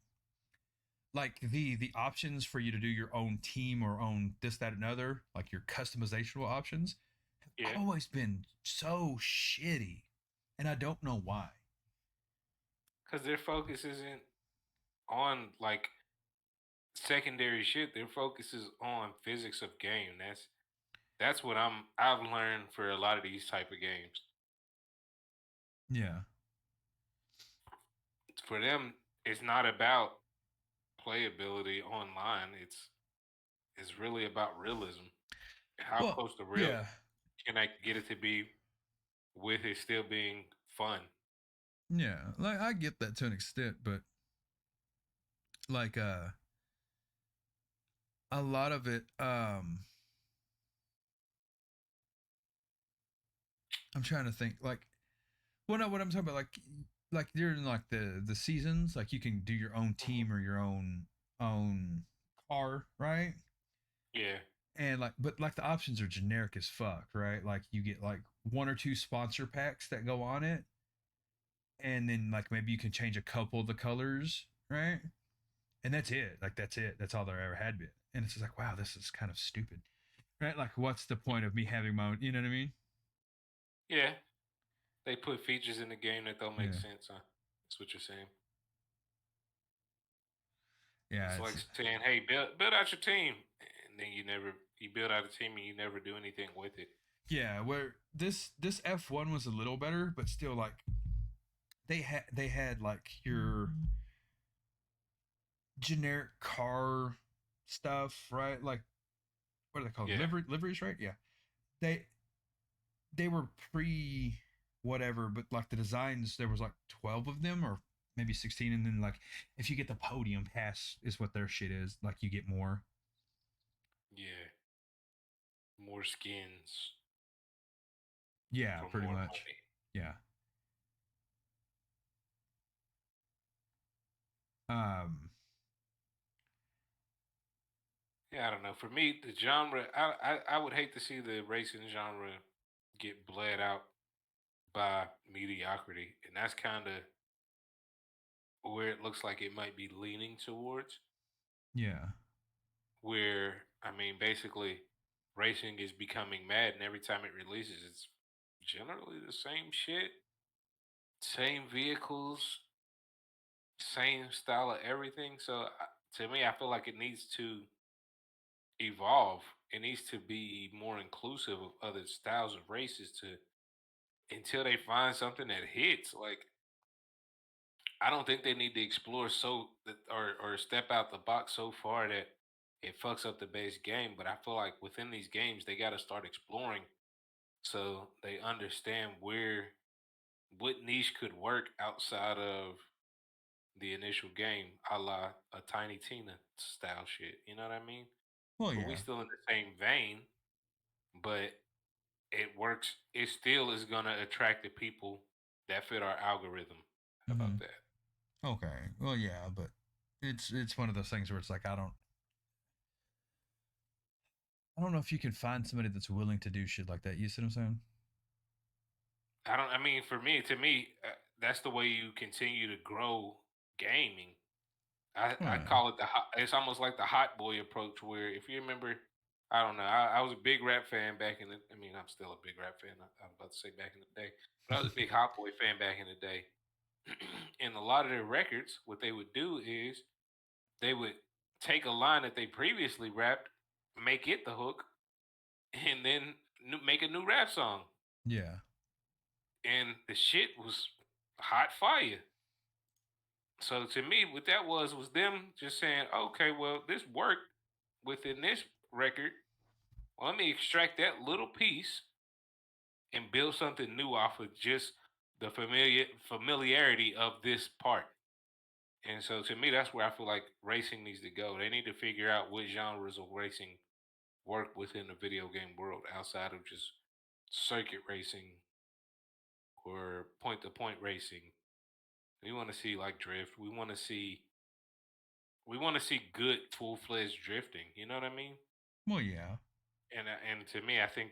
Like, the options for you to do your own team or own this, that, and other, like your customizational options, have always been so shitty, and I don't know why. Because their focus isn't on like secondary shit. Their focus is on physics of game. That's what I've learned for a lot of these type of games. Yeah. For them, it's not about playability online. It's really about realism. How close to real can I get it to be with it still being fun? Yeah, like I get that to an extent, but like a lot of it I'm trying to think like well no what I'm talking about like during like the seasons like you can do your own team or your own car, right? Yeah. And like but like the options are generic as fuck, right? Like you get like one or two sponsor packs that go on it, and then like maybe you can change a couple of the colors, right? And that's it. Like that's it. That's all there ever had been. And it's just like, wow, this is kind of stupid, right? Like, what's the point of me having my own? You know what I mean? Yeah. They put features in the game that don't make Yeah. sense, huh? That's what you're saying. Yeah. It's like It's saying, "Hey, build out your team," and then you build out a team and you never do anything with it. yeah. Where this F1 was a little better, but still like they had like your generic car stuff, right? Like what are they called? Yeah. Liveries, right? Yeah. They they were pre whatever, but like the designs, there was like 12 of them or maybe 16, and then like if you get the podium pass is what their shit is. Like you get more. Yeah. More skins Yeah, for pretty more much. money. Yeah. Um. Yeah, I don't know. For me, the genre, I would hate to see the racing genre get bled out by mediocrity, and that's kind of where it looks like it might be leaning towards. Yeah. Where I mean, basically, racing is becoming mad, and every time it releases, it's generally the same shit, same vehicles, same style of everything. So to me, I feel like it needs to evolve. It needs to be more inclusive of other styles of races to until they find something that hits. Like I don't think they need to explore or step out the box so far that it fucks up the base game. But I feel like within these games they got to start exploring so they understand where what niche could work outside of the initial game, a la a Tiny Tina style shit. You know what I mean? Well, But we yeah. still in the same vein, but it works. It still is gonna attract the people that fit our algorithm. How Mm-hmm. about that? Okay. Well, yeah, but it's one of those things where it's like I don't know if you can find somebody that's willing to do shit like that. You see what I'm saying? I don't. I mean, for me, to me, that's the way you continue to grow gaming. I Right. call it it's almost like the hot boy approach, where if you remember, I don't know, I was a big rap fan back in the. I mean, I'm still a big rap fan. I was about to say back in the day, but I was a big hot boy fan back in the day. And a lot of their records, what they would do is they would take a line that they previously rapped, make it the hook, and then make a new rap song. Yeah. And the shit was hot fire. So to me, what that was them just saying, okay, well, this worked within this record. Well, let me extract that little piece and build something new off of just the familiarity of this part. And so to me, that's where I feel like racing needs to go. They need to figure out what genres of racing work within the video game world outside of just circuit racing or point to point racing. We want to see like drift. We want to see good full fledged drifting. You know what I mean? Well, yeah. And to me, I think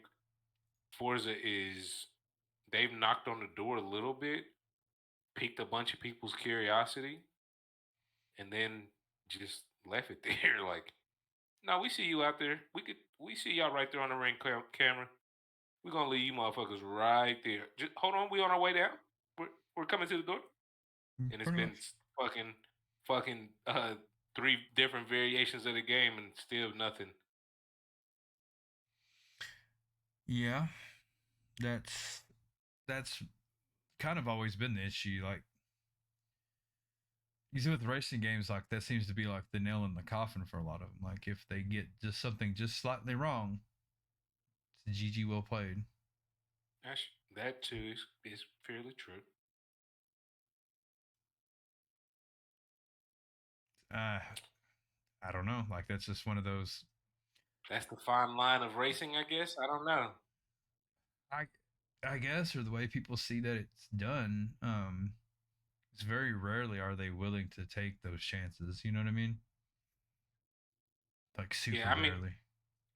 Forza is they've knocked on the door a little bit, piqued a bunch of people's curiosity, and then just left it there. Like, no, we see you out there. We see y'all right there on the ring camera. We're gonna leave you motherfuckers right there. Just hold on, we on our way down. We're coming to the door, and it's Pretty been much. fucking three different variations of the game, and still nothing. Yeah. That's kind of always been the issue. Like you see with racing games, like that seems to be like the nail in the coffin for a lot of them. Like if they get just something just slightly wrong, it's GG well played. That's, that too is fairly true. Uh, I don't know. Like that's just one of those. That's the fine line of racing, I guess. I don't know. I I guess, or the way people see that it's done. It's very rarely are they willing to take those chances. You know what I mean? Like super Yeah, I mean, rarely.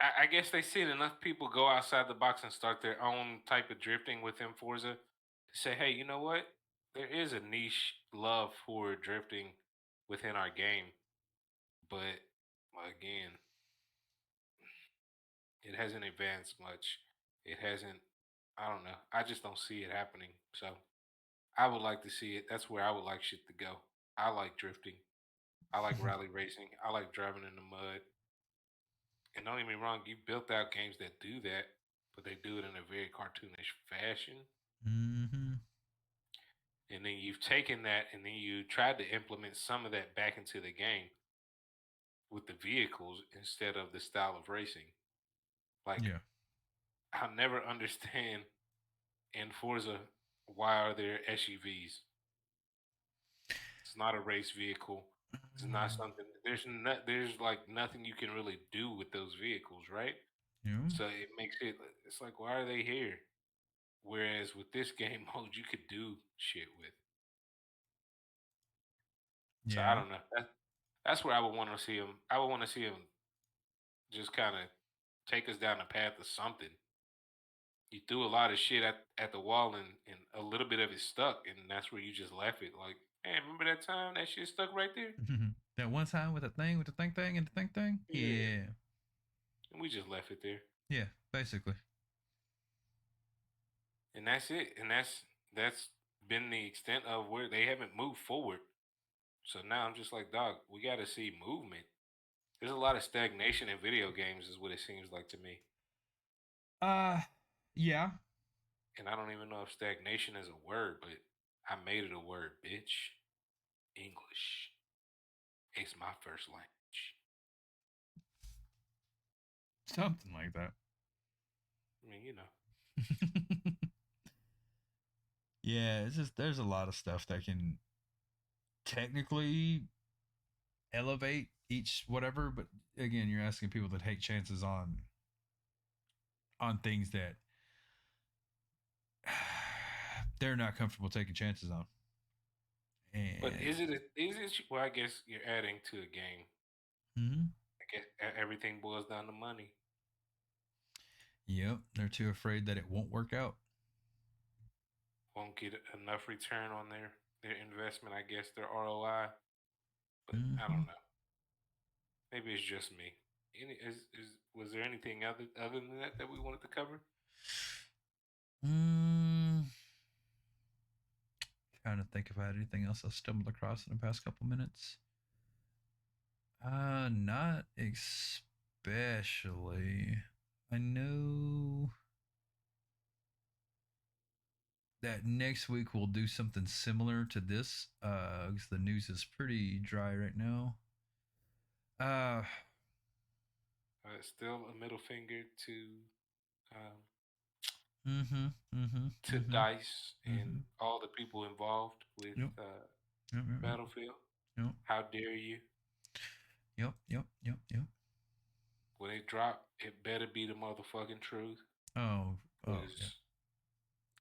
I guess they seen enough people go outside the box and start their own type of drifting within Forza to say, hey, you know what? There is a niche love for drifting within our game, but again, it hasn't advanced much. It hasn't. I don't know. I just don't see it happening. So I would like to see it. That's where I would like shit to go. I like drifting. I like rally racing. I like driving in the mud. And don't get me wrong, you built out games that do that, but they do it in a very cartoonish fashion. Mm-hmm. And then you've taken that and then you tried to implement some of that back into the game with the vehicles instead of the style of racing. Like, Yeah. I'll never understand in Forza why are there SUVs? It's not a race vehicle. It's not something. There's like nothing you can really do with those vehicles, right? Yeah. So it makes it. It's like, why are they here? Whereas with this game mode, you could do shit with. So I Yeah. don't know. That's where I would want to see him. I would want to see him just kind of take us down the path of something. You threw a lot of shit at the wall, and a little bit of it stuck, and that's where you just left it. Like, hey, remember that time that shit stuck right there? That one time with the thing, with the thing, and the thing. Yeah, Yeah. and we just left it there, Yeah. Basically. and that's it. And that's been the extent of where they haven't moved forward. So now I'm just like, dog, we got to see movement. There's a lot of stagnation in video games, is what it seems like to me. Uh. Yeah. And I don't even know if stagnation is a word, but I made it a word, bitch. English. It's my first language. Something like that. I mean, you know. Yeah. It's just there's a lot of stuff that can technically elevate each whatever, but again, you're asking people to take chances on things that they're not comfortable taking chances on. But And is it, well, I guess you're adding to a game. mm-hmm. I guess everything boils down to money. Yep, they're too afraid that it won't work out. Won't get enough return on their investment, I guess, their ROI. But I Mm-hmm. don't know. Maybe it's just me. Was there anything other than that we wanted to cover? Mm, trying to think if I had anything else I stumbled across in the past couple minutes. Not especially. I know that next week we'll do something similar to this. Because the news is pretty dry right now. Uh, Still a middle finger um, mm-hmm, mm-hmm, to mm-hmm, Dice and mm-hmm. all the people involved with Yep, yep, yep, Battlefield. yep, How dare you? yep, yep, yep, yep. When it drop, it better be the motherfucking truth. Oh, oh, yeah. Because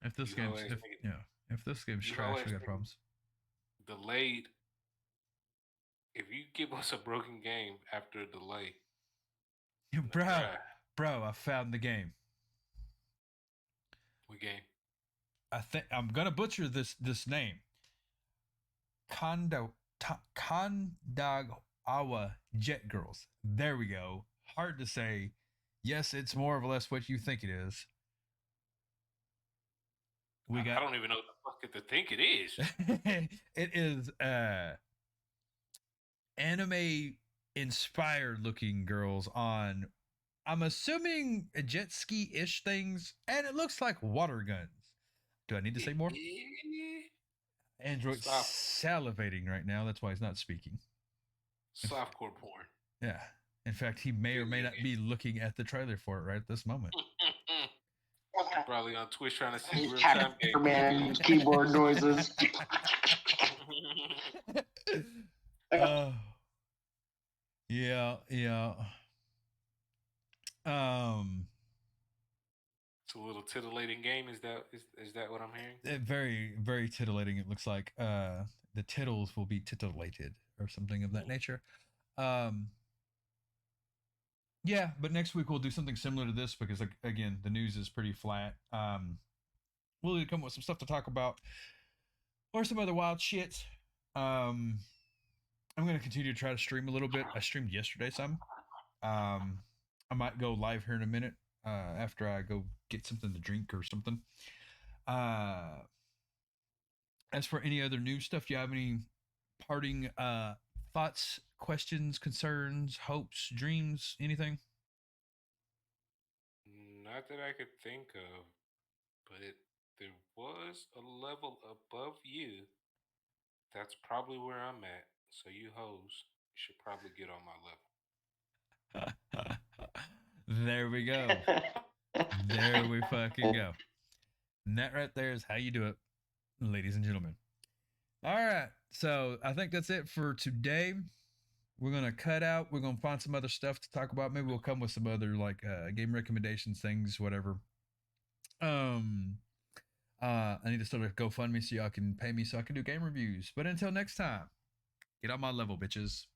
If this you hoe game's ass if nigga, yeah, if this game's you hoe trash, we ass got nigga problems. delayed. If you give us a broken game after a delay, then bro, bruh, bro, I found the game. we game. I think I'm gonna butcher this name. Kondagawa Jet Girls. There we go. Hard to say. Yes, it's more or less what you think it is. We I got don't even know what the fuck to think it is. it is anime inspired looking girls on, I'm assuming jet ski ish things, and it looks like water guns. Do I need to say more? Android salivating right now. That's why he's not speaking. Softcore porn. Yeah. In fact, he may or may not be looking at the trailer for it right at this moment. Probably on Twitch trying to see real time man keyboard noises. Yeah. It's a little titillating game. Is that what I'm hearing? Very, very titillating. It looks like the tittles will be titillated or something of that nature. Yeah, but next week we'll do something similar to this because, like, again, the news is pretty flat. We'll come up with some stuff to talk about or some other wild shit. I'm going to continue to try to stream a little bit. I streamed yesterday some. I might go live here in a minute after I go get something to drink or something. As for any other news stuff, you have any parting thoughts, questions, concerns, hopes, dreams, anything? Not that I could think of, but there was a level above you. That's probably where I'm at. So you hoes should probably get on my level. There we go. There we fucking go. And that right there is how you do it, ladies and gentlemen. All right. So I think that's it for today. We're going to cut out. We're going to find some other stuff to talk about. Maybe we'll come with some other like game recommendations, things, whatever. I need to start a GoFundMe so y'all can pay me so I can do game reviews. But until next time, get on my level, bitches.